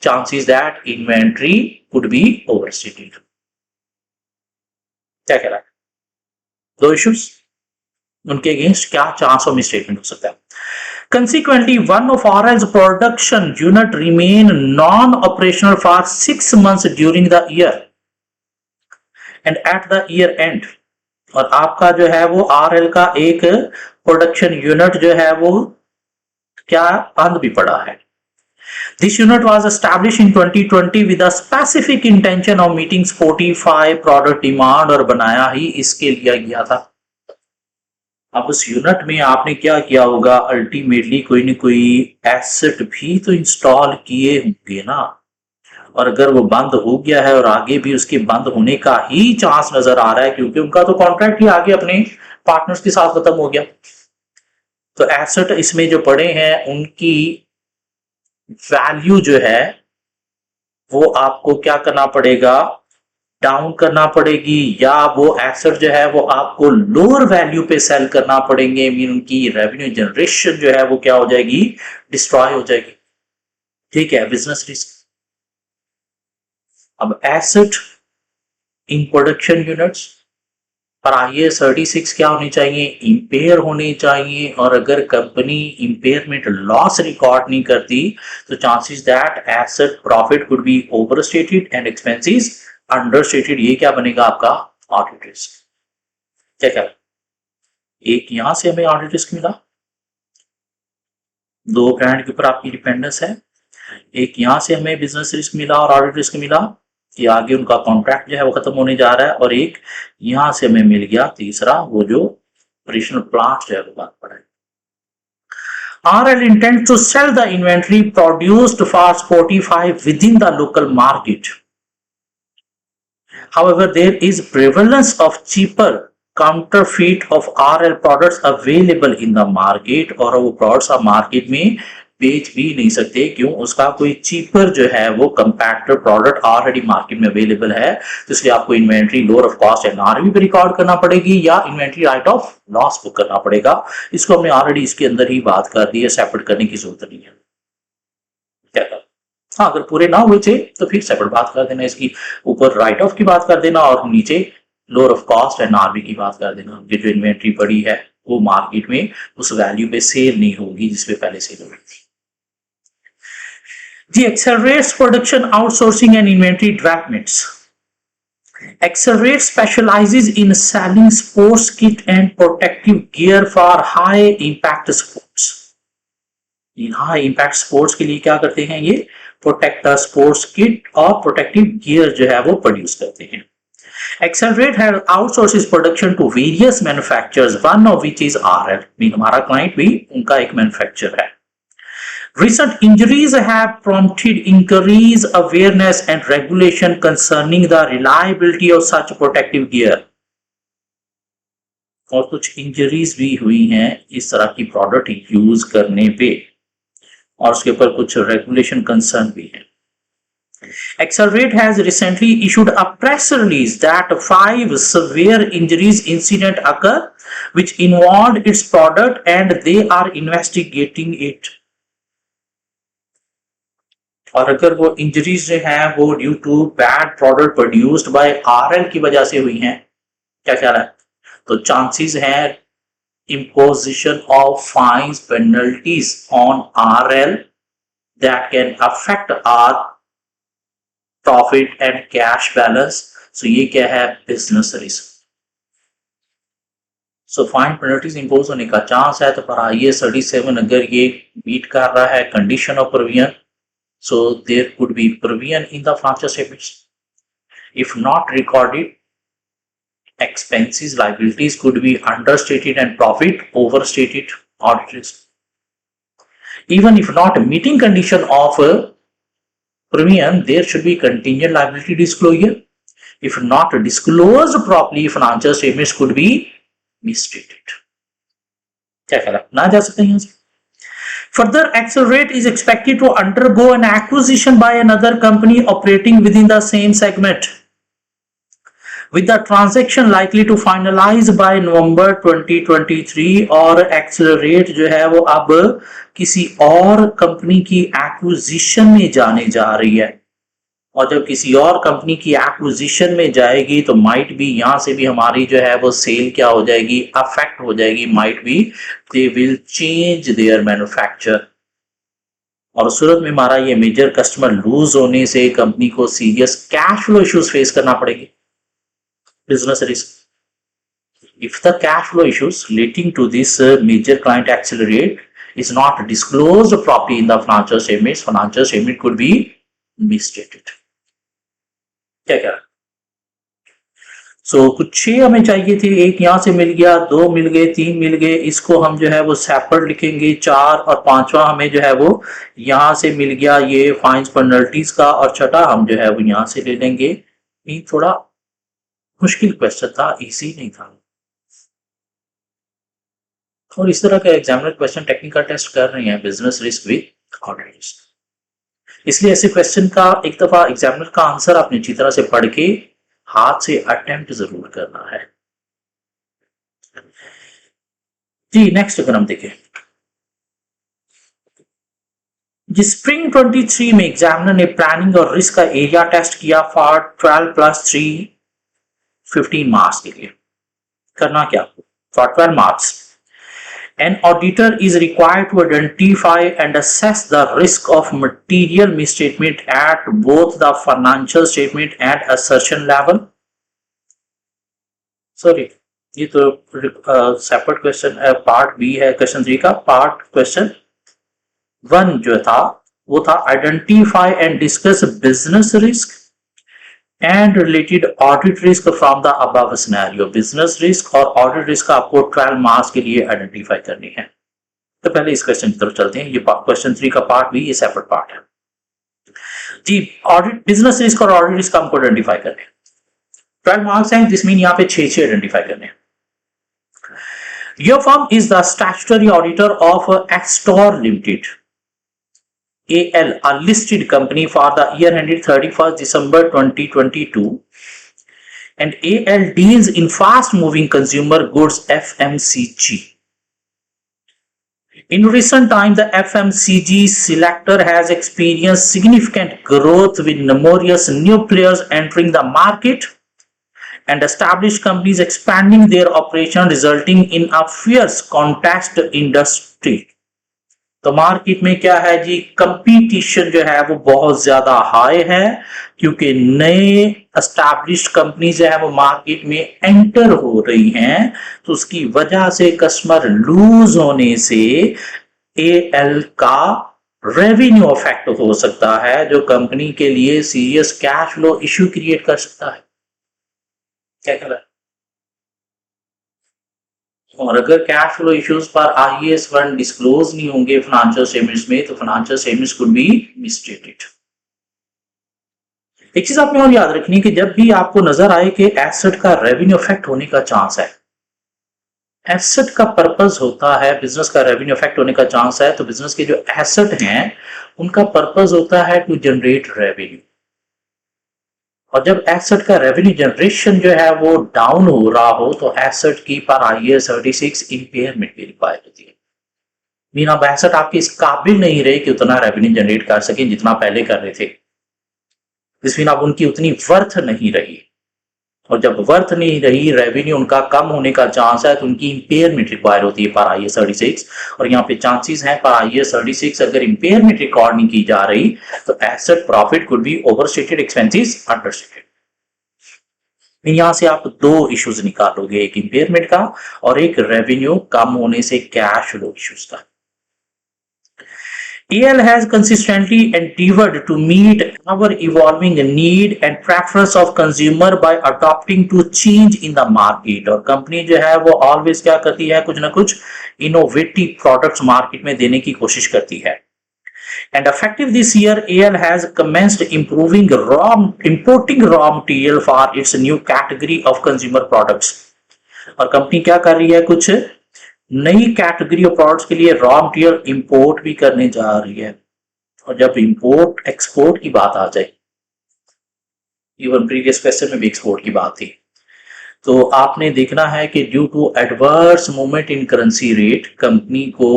chances that inventory could be overstated। क्या कह रहा है? दो issues, उनके against क्या chance of misstatement हो सकता है। Consequently, one of RL's production unit remain non-operational for 6 months during the year and at the year end, और आपका जो है वो RL का एक प्रोडक्शन यूनिट जो है वो क्या बंद भी पड़ा है। This unit was established in 2020 with a specific intention of meeting Spotify product demand, और बनाया ही इसके लिए गया था। अब उस यूनिट में आपने क्या किया होगा? अल्टीमेटली कोई ना कोई एसेट भी तो इंस्टॉल किए होंगे ना, और अगर वो बंद हो गया है और आगे भी उसके बंद होने का ही चांस नजर आ रहा है क्योंकि उनका तो कॉन्ट्रैक्ट ही आगे अपने पार्टनर्स के साथ खत्म हो गया, तो एसेट इसमें जो पड़े हैं उनकी वैल्यू जो है वो आपको क्या करना पड़ेगा? डाउन करना पड़ेगी, या वो एसेट जो है वो आपको लोअर वैल्यू पे सेल करना पड़ेंगे, मीन उनकी रेवेन्यू जनरेशन जो है वो क्या हो जाएगी? डिस्ट्रॉय हो जाएगी। ठीक है, बिजनेस रिस्क। अब एसेट इन प्रोडक्शन यूनिट्स पर IAS 36 क्या होनी चाहिए, इम्पेयर होनी चाहिए। और अगर कंपनी इम्पेयरमेंट लॉस रिकॉर्ड नहीं करती तो chances that asset profit could be overstated and expenses understated. ये क्या बनेगा आपका ऑडिट रिस्क। क्या क्या, एक यहां से हमें ऑडिट रिस्क मिला, दो ब्रांड के ऊपर आपकी डिपेंडेंस है, एक यहां से हमें बिजनेस रिस्क मिला और ऑडिट रिस्क मिला कि आगे उनका कॉन्ट्रैक्ट जो है वो खत्म होने जा रहा है, और एक यहां से हमें मिल गया तीसरा, वो जो ऑपरेशनल प्लांट जो है वो बात पड़ा है। RL intends to sell the inventory produced for Spotify within the local market. However, there is prevalence of cheaper counterfeit of RL products available in the market, और वो प्रोडक्ट्स आप मार्केट में बेच भी नहीं सकते, क्यों, उसका कोई चीपर जो है वो कंपैक्टर प्रोडक्ट ऑलरेडी मार्केट में अवेलेबल है, तो इसलिए आपको inventory lower of cost NRV पे रिकॉर्ड करना पड़ेगी या inventory write of loss book करना पड़ेगा। इसको हमने ऑलरेडी इसके अंदर ही बात कर दी है, सेपरेट करने की जरूरत नहीं है। क्या, हाँ, अगर पूरे ना हुए थे तो फिर सेपरेट बात कर देना, इसकी ऊपर राइट ऑफ की बात कर देना और नीचे लोअर ऑफ कॉस्ट NRV की बात कर देना कि जो इन्वेंट्री पड़ी है वो मार्केट में उस वैल्यू पे सेल नहीं होगी जिसपे पहले सेल हो रही थी। The accelerates production outsourcing and inventory developments. Accelerate specializes in selling sports kit and protective gear for high impact sports. In high impact sports के लिए क्या करते हैं, ये प्रोटेक्टर स्पोर्ट्स किट और प्रोटेक्टिव गियर जो है वो प्रोड्यूस करते हैं। Accelerate has outsources production to various manufacturers, one of which is RL. हमारा क्लाइंट भी उनका एक मैन्युफैक्चरर है। Recent injuries have prompted increased awareness and regulation concerning the reliability of such protective gear. और कुछ इंजरीज भी हुई हैं इस तरह की प्रोडक्ट यूज करने पे, और उसके ऊपर कुछ रेगुलेशन कंसर्न भी है। Accelerate has recently issued a press release that 5 severe injuries incident occur which involved its product and they are investigating it. और अगर वो इंजरीज जो है वो due to bad product produced by RL की वजह से हुई हैं, क्या ख्याल है, तो चांसेस है imposition of fines penalties on RL that can affect our profit and cash balance. So ये क्या है, business risk. So fine penalties impose होने का चांस है, तो पर IAS 37 अगर ये मीट कर रहा है condition of provision, so there could be provision in the financial statements. If not recorded, expenses, liabilities could be understated and profit overstated, audit risk. Even if not meeting condition of provision, there should be contingent liability disclosure. If not disclosed properly, financial statements could be misstated. क्या ख्याल है, ना जा सकते हैं यहाँ से। Further, Accelerate is expected to undergo an acquisition by another company operating within the same segment, with the transaction likely to finalize by November 2023। और Accelerate जो है वो अब किसी और कंपनी की एक्विजिशन में जाने जा रही है, और जब किसी और कंपनी की एक्विजिशन में जाएगी तो माइट भी यहां से भी हमारी जो है वो सेल क्या हो जाएगी, अफेक्ट हो जाएगी, माइट भी they will change their manufacture, और सूरत में हमारा ये मेजर कस्टमर लूज होने से कंपनी को serious cash flow issues face करना पड़ेगी, business risk. If the cash flow issues relating to this major client Accelerate is not disclosed properly in the financial statement could be misstated। क्या क्या, सो कुछ 6 हमें चाहिए थे, एक यहां से मिल गया, 2 मिल गए, 3 मिल गए, इसको हम जो है वो सेपरेट लिखेंगे 4, और 5वां हमें जो है वो यहां से मिल गया ये फाइन्स पेनल्टीज का, और छठा हम जो है वो यहां से ले लेंगे। ये थोड़ा मुश्किल क्वेश्चन था, इजी नहीं था, और इस तरह का एग्जामिनर क्वेश्चन टेक्निकल टेस्ट कर रहे हैं business risk with audit risk, इसलिए ऐसे क्वेश्चन का एक दफा एग्जामिनर का आंसर आपने अच्छी तरह से पढ़ के हाथ से अटेम्प्ट जरूर करना है जी। नेक्स्ट अगर हम देखें, जिस स्प्रिंग 23 में एग्जामिनर ने प्लानिंग और रिस्क का एरिया टेस्ट किया फॉर 12+3 15 मार्क्स के लिए, करना क्या for 12 marks An auditor is required to identify and assess the risk of material misstatement at both the financial statement and assertion level. Sorry, ये तो सेपरेट क्वेश्चन पार्ट बी है question 3 का। Part question 1 जो था वो था identify and discuss business risk and related audit risk from the above scenario. Business risk और audit risk आपको 12 मार्क्स के लिए आइडेंटिफाई करनी है। तो पहले इस क्वेश्चन की तरफ चलते हैं। ये क्वेश्चन 3 का पार्ट भी, ये सेपरेट पार्ट है जी। ऑडिट बिजनेस रिस्क और ऑडिट रिस्क हमको आइडेंटिफाई करने हैं। 12 मार्क्स हैं, जिसमें यहाँ पे 6 आइडेंटिफाई करने हैं। Your firm is the statutory auditor of Astor Limited, AL, a listed company for the year ended 31st December 2022, and AL deals in fast-moving consumer goods (FMCG). In recent times, the FMCG sector has experienced significant growth with numerous new players entering the market and established companies expanding their operation, resulting in a fierce contest industry. तो market में क्या है जी, competition जो है वो बहुत ज्यादा high है, क्योंकि नए एस्टैब्लिश्ड कंपनी जो है वो मार्केट में एंटर हो रही हैं। तो उसकी वजह से कस्टमर लूज होने से एएल का रेवेन्यू इफेक्ट हो सकता है, जो कंपनी के लिए serious cash flow issue create कर सकता है। क्या कर रहा है? और अगर कैश फ्लो इश्यूज पर आईएएस 1 डिस्क्लोज नहीं होंगे फाइनेंशियल स्टेटमेंट्स में, तो फाइनेंशियल स्टेटमेंट्स कुड बी मिसस्टेटेड। एक चीज आपने और याद रखनी है कि जब भी आपको नजर आए कि एसेट का रेवेन्यू इफेक्ट होने का चांस है, एसेट का पर्पस होता है, बिजनेस का रेवेन्यू इफेक्ट होने का चांस है, तो बिजनेस के जो एसेट हैं उनका पर्पस होता है टू जनरेट रेवेन्यू। और जब एसेट का रेवेन्यू जनरेशन जो है वो डाउन हो रहा हो, तो एसेट की पर आईएएस 36 इंपेयरमेंट भी रिक्वायर होती है। मीन अब एसेट आपके इस काबिल नहीं रहे कि उतना रेवेन्यू जनरेट कर सके जितना पहले कर रहे थे। इस मीन अब उनकी उतनी वर्थ नहीं रही, और जब वर्थ नहीं रही, रेवेन्यू उनका कम होने का चांस है, तो उनकी इंपेयरमेंट रिक्वायर होती है पर आईएएस 36। और यहाँ पे चांसेस हैं पर आईएएस 36 अगर इंपेयरमेंट रिकॉर्ड नहीं की जा रही, तो asset profit could be overstated, expenses understated. यहां से आप 2 इश्यूज निकालोगे, एक इंपेयरमेंट का और एक रेवेन्यू कम होने से कैश फ्लो इश्यूज का। AL has consistently endeavored to meet our evolving need and preference of consumer by adopting to change in the market। और कंपनी जो है वो ऑलवेज क्या करती है, कुछ ना कुछ इनोवेटिव प्रोडक्ट्स मार्केट में देने की कोशिश करती है। And effective this year, AL has commenced importing raw material for its new category of consumer products। और कंपनी क्या कर रही है, कुछ नई कैटेगरी ऑफ प्रोडक्ट्स के लिए रॉ मटेरियल इंपोर्ट भी करने जा रही है। और जब इंपोर्ट एक्सपोर्ट की बात आ जाए, इवन प्रीवियस क्वेश्चन में भी एक्सपोर्ट की बात थी, तो आपने देखना है कि due to adverse movement in currency rate, company को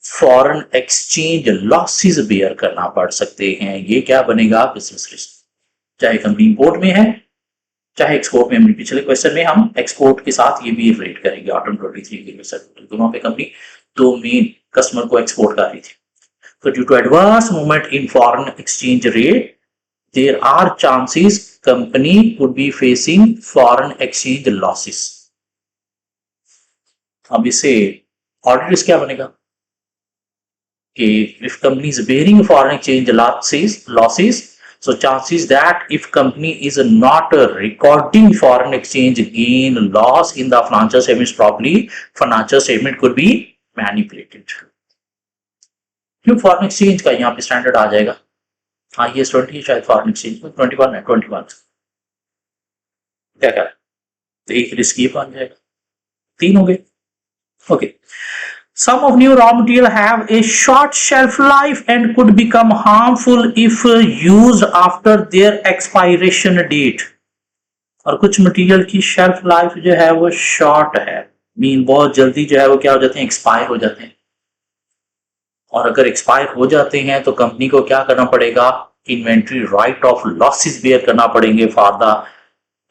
फॉरेन एक्सचेंज लॉसेस बेयर करना पड़ सकते हैं। ये क्या बनेगा, बिजनेस रिस्क। चाहे कंपनी इंपोर्ट में है चाहे एक्सपोर्ट में। पिछले क्वेश्चन में हम एक्सपोर्ट के साथ ये भी रिलेट करेंगे। ऑटम 23 के क्वेश्चन दोनों पे कंपनी 2 मेन कस्टमर को एक्सपोर्ट कर रही थी। तो due to adverse movement in foreign exchange rate, there are chances company could be facing foreign exchange losses. अब इसे ऑडिट रिस्क क्या बनेगा कि if company is bearing foreign exchange losses, so chances that if company is not recording foreign exchange gain loss in the financial statements properly, financial statement could be manipulated। क्यों foreign exchange का यहाँ पे standard आ जाएगा, IAS 20 शायद foreign exchange में 21 है, 21 क्या क्या, तो एक रिस्क ये बन जाएगा, 3 हो गए। Okay, some of new raw material have a short shelf life and could become harmful if used after their expiration date। और कुछ मटेरियल की शेल्फ लाइफ जो है वो शॉर्ट है, मीन बहुत जल्दी जो है वो क्या हो जाते हैं, एक्सपायर हो जाते हैं। और अगर एक्सपायर हो जाते हैं तो कंपनी को क्या करना पड़ेगा, inventory write off losses bear करना पड़ेंगे फॉर द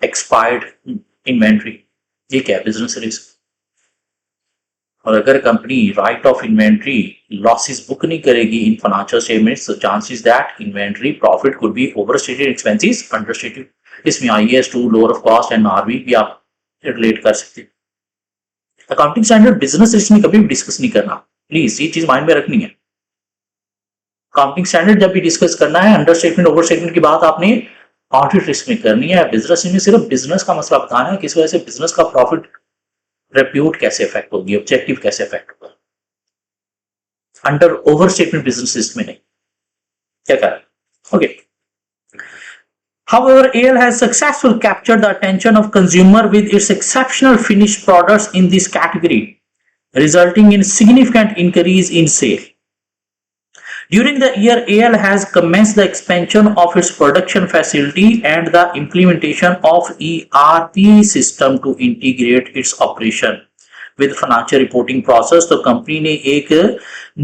एक्सपायर्ड इन्वेंट्री। ये क्या है? Business risk. और अगर company write off inventory losses book नहीं करेगी इन फाइनेंशियल स्टेटमेंट्स, तो chances that inventory profit could be overstated, expenses understated. इसमें IAS 2 lower of cost and RV भी आप रिलेट कर सकते हैं। अकाउंटिंग स्टैंडर्ड बिजनेस रिस्क में कभी भी डिस्कस नहीं करना, प्लीज ये चीज माइंड में रखनी है। अकाउंटिंग स्टैंडर्ड जब भी डिस्कस करना है, अंडर स्टेटमेंट ओवर स्टेटमेंट की बात आपने ऑडिट रिस्क में करनी है। बिजनेस में सिर्फ बिजनेस का मसला बताना है, किस वजह से बिजनेस का प्रॉफिट रेप्यूट कैसे इफेक्ट होगी, ऑब्जेक्टिव कैसे इफेक्ट होगा। Under over statement business risk में नहीं। क्या कह रहा है? Okay. However, AL has successfully captured the attention of consumer with its exceptional finished products in this category, resulting in significant increase in sale. During the year, AL has commenced the expansion of its production facility and the implementation of ERP system to integrate its operation with financial reporting process. तो company ने एक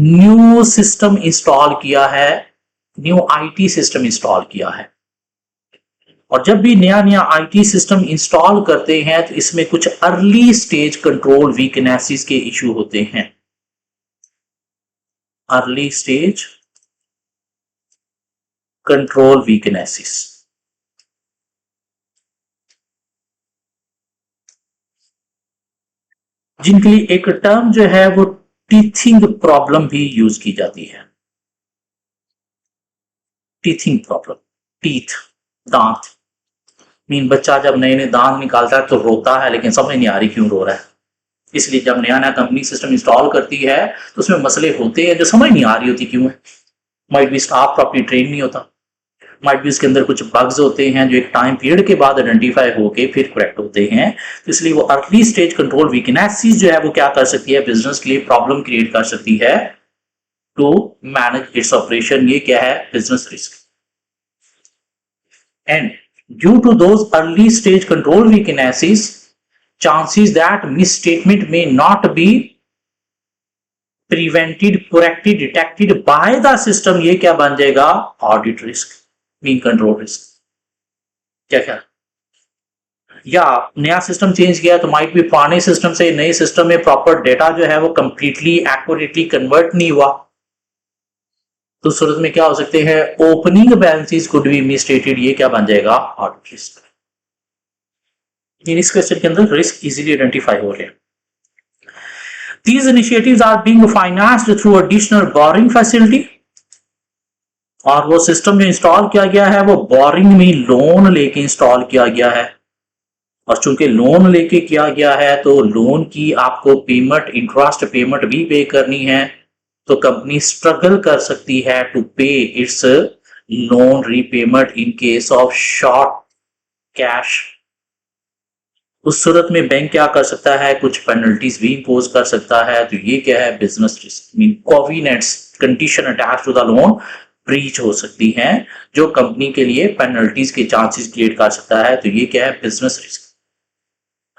new system install किया है, new IT system install किया है। और जब भी नया नया IT सिस्टम इंस्टॉल करते हैं तो इसमें कुछ अर्ली स्टेज कंट्रोल वीकनेसेस के इशू होते हैं। अर्ली स्टेज कंट्रोल वीकनेसेस, जिनके लिए एक टर्म जो है वो टीथिंग प्रॉब्लम भी यूज की जाती है। टीथिंग प्रॉब्लम, टीथ दांत। मीन बच्चा जब नए नए दांत निकालता है तो रोता है, लेकिन समझ नहीं आ रही क्यों रो रहा है। इसलिए जब नया नया कंपनी सिस्टम इंस्टॉल करती है तो उसमें मसले होते हैं जो समझ नहीं आ रही होती क्यों है। माइट भी स्टाफ प्रॉपर्ली ट्रेन नहीं होता, माइट भी उसके अंदर कुछ बग्स होते हैं जो एक टाइम पीरियड के बाद आइडेंटिफाई होके फिर करेक्ट होते हैं। तो इसलिए वो अर्ली स्टेज कंट्रोल वीकनेसेस जो है वो क्या कर सकती है, बिजनेस के लिए प्रॉब्लम क्रिएट कर सकती है टू मैनेज इट्स ऑपरेशन। ये क्या है? Business risk. And due to those early stage control weaknesses, chances that misstatement may not be prevented, corrected, detected by the system, ये क्या बन जाएगा? Audit risk, mean control risk। क्या या नया सिस्टम चेंज किया तो माइट भी पुराने सिस्टम से नए सिस्टम में प्रॉपर डेटा जो है वो कंप्लीटली एक्यूरेटली कन्वर्ट नहीं हुआ, तो सूरत में क्या हो सकते हैं? Opening balances could be मिसस्टेटेड। ये क्या बन जाएगा? Audit risk. इस क्वेश्चन के अंदर रिस्क इजीली आइडेंटिफाई हो रहे हैं। These initiatives are being financed through additional borrowing facility, और वो सिस्टम जो इंस्टॉल किया गया है वो बोरिंग में लोन लेके इंस्टॉल किया गया है। और चूंकि लोन लेके किया गया है तो लोन की आपको पेमेंट, इंटरेस्ट पेमेंट भी पे करनी है, तो कंपनी स्ट्रगल कर सकती है टू पे it's loan repayment in case of short cash. उस सूरत में बैंक क्या कर सकता है? कुछ पेनल्टीज भी इंपोज कर सकता है। तो ये क्या है? Business risk. Mean covenants, condition attach to the loan breach हो सकती हैं जो कंपनी के लिए पेनल्टीज के चांसेस क्रिएट कर सकता है। तो ये क्या है? Business risk.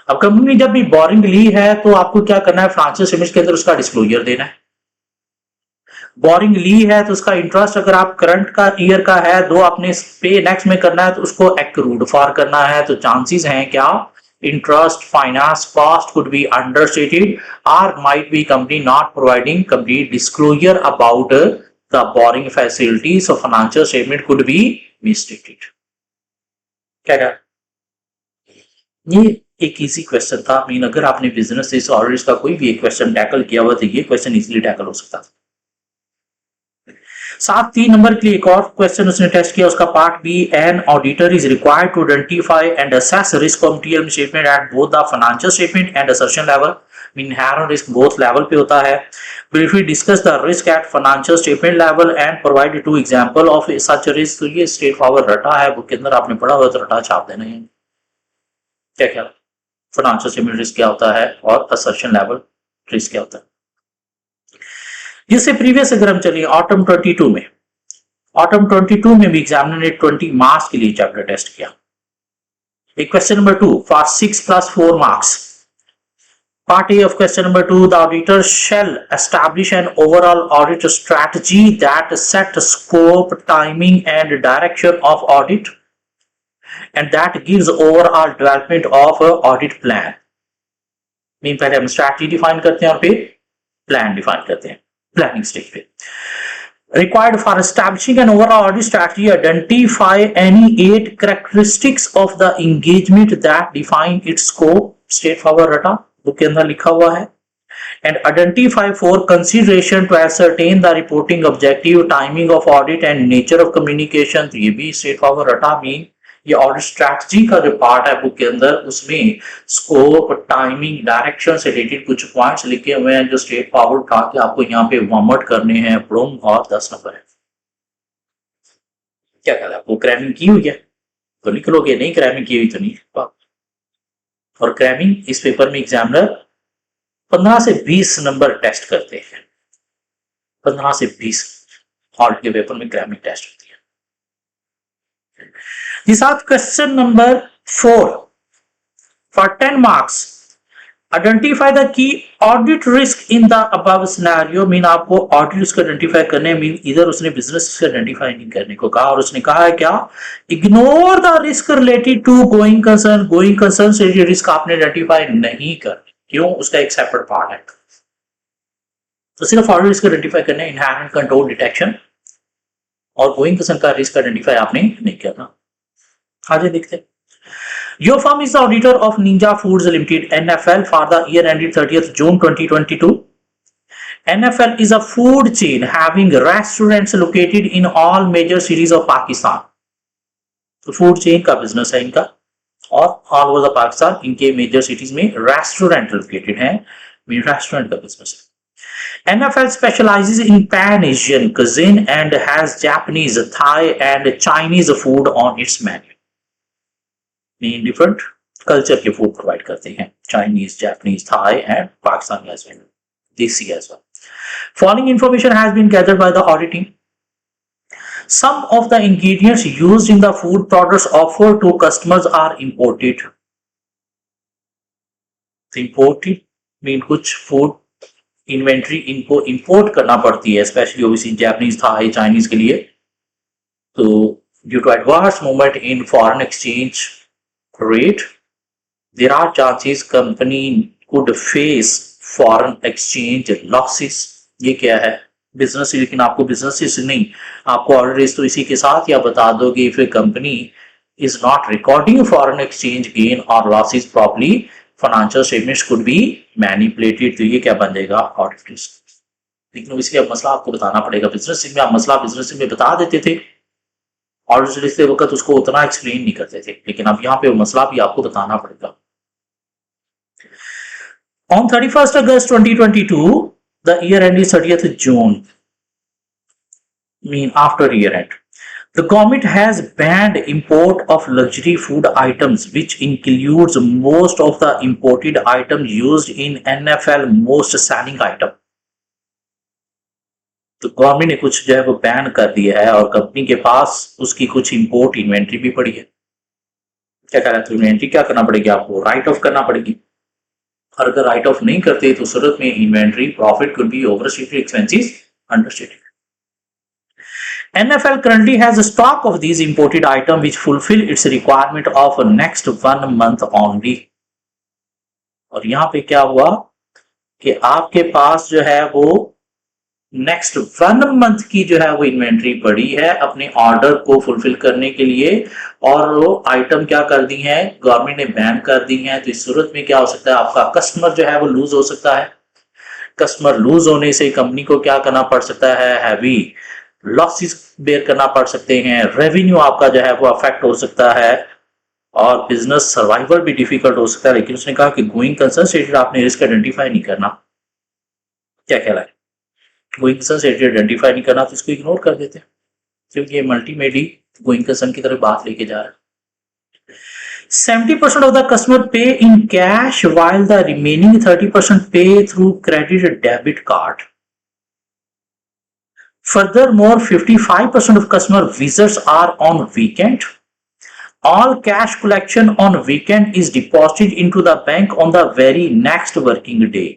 अब कंपनी जब भी बोरिंग ली है तो आपको क्या करना है? फाइनेंशियल स्टेटमेंट्स के अंदर उसका डिस्क्लोजर देना है। बोरिंग ली है तो उसका इंटरेस्ट अगर आप करंट का ईयर का है दो आपने पे नेक्स्ट में करना है तो उसको एक्रूड फॉर करना है। तो चांसेस हैं क्या? Interest finance cost could be understated और might be company not providing complete disclosure about the borrowing facility, so financial statement could be misstated. क्या ये एक इजी क्वेश्चन था। मीन अगर आपने बिजनेस से ऑडिट का कोई भी एक क्वेश्चन टैकल किया हुआ तो ये क्वेश्चन इजीली टैकल हो सकता था। साथ 3 नंबर के लिए एक और क्वेश्चन उसने टेस्ट किया, उसका part B. An auditor is required to identify and assess risk of TL statement at both the financial statement and assertion level. Mean inherent risk both level पे होता है। Briefly discuss the risk at financial statement level and provide 2 example of such risk. तो ये straight forward रटा है, book के अंदर आपने पढ़ा हुआ तो रटा छाप देना है। क्या क्या फाइनेंशियल स्टेटमेंट रिस्क क्या होता है और असर्शन लेवल रिस्क क्या होता है। जिससे प्रीवियस अगर हम चलिए ऑटम 22 में, ऑटम 22 में भी एग्जामिनर ने 20 मार्क्स के लिए चैप्टर टेस्ट किया। एक question number 2 for 6 + 4 marks. Part A of question number 2, the auditor shall establish an overall audit strategy that set scope, timing and direction of audit and that gives overall development of an audit plan. Mean पहले हम strategy define करते हैं और फिर plan define करते हैं planning stage पे। Required for establishing an overall audit strategy, identify any 8 characteristics of the engagement that define its scope, straightforward रटा बुक के अंदर लिखा हुआ है। And identify 4 consideration to ascertain the reporting objective, timing of audit and nature of communication, तो ये भी straightforward रटा। मीन ये ऑडिट स्ट्रैटेजी का जो पार्ट है बुक के अंदर उसमें स्कोप, टाइमिंग, डायरेक्शन से रिलेटेड कुछ पॉइंट्स लिखे हुए हैं जो स्ट्रेट फॉरवर्ड था कि आपको यहाँ पे वॉमट करने हैं प्रोम और 10 नंबर है। क्या कहता है, आपको क्रैमिंग की हुई है तो निकलोगे, नहीं क्रैमिंग की हुई तो नहीं। और क्रैमिंग इस पेपर में एग्जामिनर 15 से 20 नंबर टेस्ट करते हैं। 15 से 20 ऑडिट के पेपर में क्रैमिंग टेस्ट होती है। This is question number 4 for 10 marks. Identify the key audit risk in the above scenario. Mean आपको ऑडिट रिस्क आइडेंटिफाई करने, मीन इधर उसने बिजनेस रिस्क आइडेंटिफाई नहीं करने को कहा और उसने कहा है क्या, ignore the risk related to going concern. Going concern से ये रिस्क आपने आइडेंटिफाई नहीं करने, क्यों, उसका एक सेपरेट पार्ट है। तो सिर्फ ऑडिट रिस्क आइडेंटिफाई करने, इनहेरेंट कंट्रोल डिटेक्शन और गोइंग कंसर्न का रिस्क आइडेंटिफाई आपने नहीं करना। आगे देखते हैं। Your firm is the auditor of Ninja Foods Limited (NFL) for the year ended 30th June 2022. NFL is a food chain having restaurants located in all major cities of Pakistan. तो food chain का business है इनका और all over the Pakistan इनके major cities में restaurant located हैं, restaurant का business है। NFL specializes in Pan-Asian cuisine and has Japanese, Thai and Chinese food on its menu. Mean different culture के फूड प्रोवाइड करते हैं, Chinese, Japanese, Thai and Pakistani as well, desi as well. Following information has been gathered by the auditing. Some of the ingredients used in the food products offered to customers are imported. Imported mean कुछ food inventory इनको import करना पड़ती है, specially obviously Japanese, Thai, Chinese के लिए। तो due to adverse movement in foreign exchange rate, there are chances company could face foreign exchange losses. ये क्या है, बिजनेस, लेकिन आपको बिजनेस नहीं, आपको ऑडिट तो इसी के साथ या बता दोगे if a company is not recording foreign exchange gain or losses properly, financial statements could be manipulated. तो ये क्या बन जाएगा, ऑडिट रिस्क। लेकिन इसलिए अब मसला आपको बताना पड़ेगा। बिजनेस में आप मसला बिजनेस में बता देते थे, ऑडिट लिखते वक्त उसको उतना एक्सप्लेन नहीं करते थे, लेकिन अब यहाँ पे वो मसला भी आपको बताना पड़ेगा। On 31st August 2022, the year end is 30th June, mean after year end. The government has banned import of luxury food items, which includes most of the imported items used in NFL most selling item. तो government ने कुछ जो है वो ban कर दिया है और कंपनी के पास उसकी कुछ इंपोर्ट इन्वेंट्री भी पड़ी है। क्या कह रहा है, इन्वेंट्री क्या करना पड़ेगी, आपको राइट ऑफ करना पड़ेगी। और अगर राइट ऑफ नहीं करते तो सूरत में inventory profit could be overstated, expenses understated. NFL currently has a stock of these imported items which fulfill its requirement of next 1 month only. और यहाँ पे क्या हुआ कि आपके पास जो है वो नेक्स्ट 1 मंथ की जो है वो इन्वेंट्री पड़ी है अपने ऑर्डर को फुलफिल करने के लिए, और वो आइटम क्या कर दी है, गवर्नमेंट ने बैन कर दी है। तो इस सूरत में क्या हो सकता है, आपका कस्टमर जो है वो लूज हो सकता है। कस्टमर लूज होने से कंपनी को क्या करना पड़ सकता है, हैवी लॉसेस बेयर करना पड़ सकते हैं, रेवेन्यू आपका जो है वो अफेक्ट हो सकता है और बिजनेस सर्वाइवल भी डिफिकल्ट हो सकता है। लेकिन उसने कहा कि गोइंग कंसर्न स्टेटेड आपने रिस्क आइडेंटिफाई नहीं करना। क्या कह रहा है, गोइंग कंसर्न स्टेटेड आइडेंटिफाई नहीं करना तो इसको इग्नोर कर देते हैं, क्योंकि ये मल्टीमेडी गोइंग कंसर्न की तरफ बात लेके जा रहा है। 70% of the customer pay in cash while the remaining 30% pay through credit or debit card. Furthermore, 55% of customer visits are on weekend. All cash collection on weekend is deposited into the bank on the very next working day.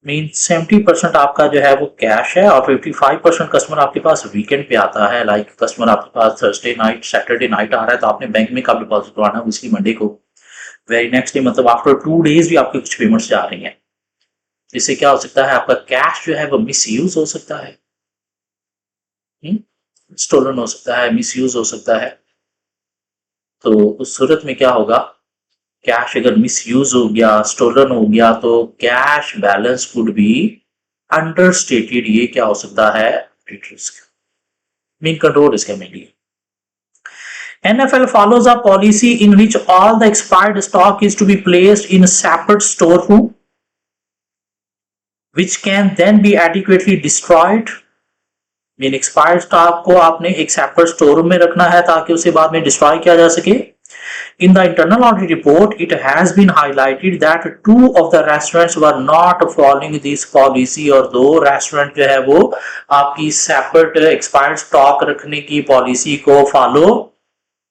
Mean 70% आपका जो है वो cash है और 55% customer आपके पास weekend पे आता है। लाइक कस्टमर आपके पास थर्सडे नाइट, सैटरडे नाइट आ रहा है तो आपने बैंक में कब डिपॉजिट करवाना है, इसलिए मंडे को। वेरी नेक्स्ट डे मतलब आफ्टर 2 डेज भी आपकी कुछ पेमेंट्स जा रही हैं, इससे क्या हो सकता है, आपका कैश जो है वो मिसयूज हो सकता है, स्टोलन हो सकता है, मिसयूज हो सकता है। तो उस सूरत में क्या होगा, कैश अगर मिसयूज हो गया, स्टोलन हो गया, तो cash balance could be understated, ये क्या हो सकता है, रिस्क, मेन कंट्रोल इसका mainly. NFL follows a policy in which all the expired stock is to be placed in a separate storeroom, which can then be adequately destroyed. Mean expired stock को आपने एक separate store में रखना है ताकि उसे बाद में डिस्ट्रॉय किया जा सके। In the internal audit report, it has been highlighted that 2 of the restaurants were not following this policy, और 2 रेस्टोरेंट जो है वो आपकी सेपरेट एक्सपायर्ड स्टॉक रखने की पॉलिसी को फॉलो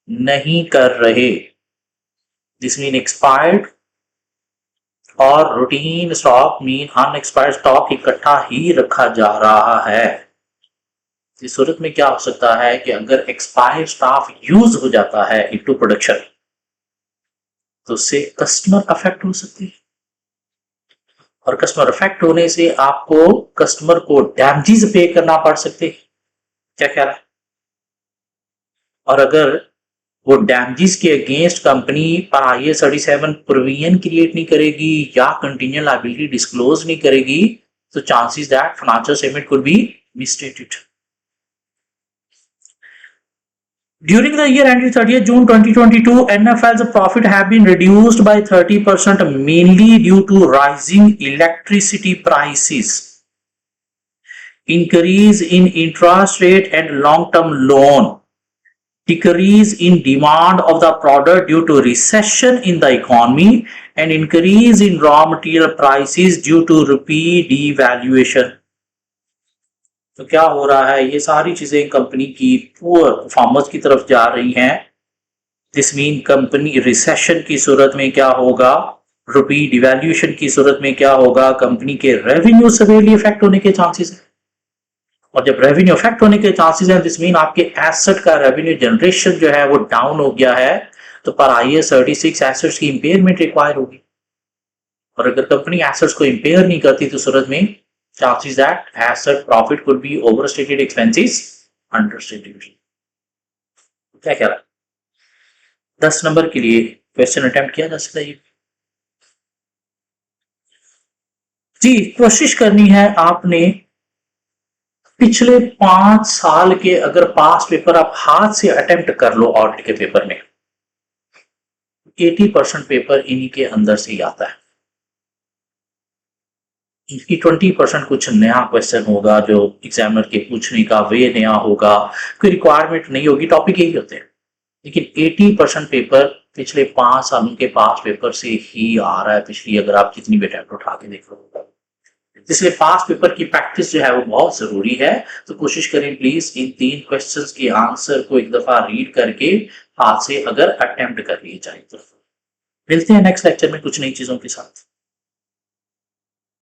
नहीं कर रहे। दिस मीन एक्सपायर्ड और routine stock mean unexpired stock इकट्ठा ही रखा जा रहा है। इस सूरत में क्या हो सकता है कि अगर एक्सपायर्ड स्टॉक यूज हो जाता है इनटू प्रोडक्शन, तो उससे कस्टमर अफेक्ट हो सकती है, और कस्टमर अफेक्ट होने से आपको कस्टमर को डैमेजेस पे करना पड़ सकते हैं। क्या ख्याल है? और अगर वो डैमेजेस के अगेंस्ट कंपनी पर IAS 37 प्रोविजन क्रिएट नहीं करेगी या कंटिजेंट लायबिलिटी डिस्क्लोज नहीं करेगी, तो chances that financial statement could be मिसस्टेटेड। During the year ended 30th June 2022, NFL's profit have been reduced by 30% mainly due to rising electricity prices, increase in interest rate and long-term loan, decrease in demand of the product due to recession in the economy, and increase in raw material prices due to rupee devaluation. तो क्या हो रहा है, ये सारी चीजें company की poor performance की तरफ जा रही हैं। दिस मीन कंपनी रिसेशन की सूरत में क्या होगा, रुपी डिवैल्यूएशन की सूरत में क्या होगा, कंपनी के रेवेन्यू सेवरली इफेक्ट होने के चांसेस हैं। और जब रेवेन्यू इफेक्ट होने के चांसेस हैं, दिस मीन आपके एसेट का रेवेन्यू जनरेशन जो है वो डाउन हो गया है, तो पर IAS 36 एसेट्स की इंपेयरमेंट रिक्वायर होगी। और अगर कंपनी एसेट्स को इंपेयर नहीं करती तो सूरत में chances that asset profit could be overstated, expenses understated। क्या कह रहा है? 10 नंबर के लिए क्वेश्चन अटेम्प्ट किया जा सकता है जी। कोशिश करनी है आपने पिछले 5 साल के अगर पास पेपर आप हाथ से अटेम्प्ट कर लो ऑडिट के पेपर में, 80% पेपर इन्हीं के अंदर से ही आता है। इसकी 20% कुछ नया क्वेश्चन होगा जो एग्जामिनर के पूछने का वे नया होगा, कोई रिक्वायरमेंट नहीं होगी, टॉपिक यही होते हैं। लेकिन 80% पेपर पिछले 5 सालों के पास पेपर से ही आ रहा है, पिछली अगर आप जितनी भी अटेम्प्ट उठा के देख लो। इसलिए पास पेपर की प्रैक्टिस जो है वो बहुत जरूरी है। तो कोशिश करें प्लीज इन 3 क्वेश्चंस के आंसर को एक दफा रीड करके हाथ से अगर अटेम्प्ट कर लिए जाए तो। मिलते हैं नेक्स्ट लेक्चर में कुछ नई चीजों के साथ।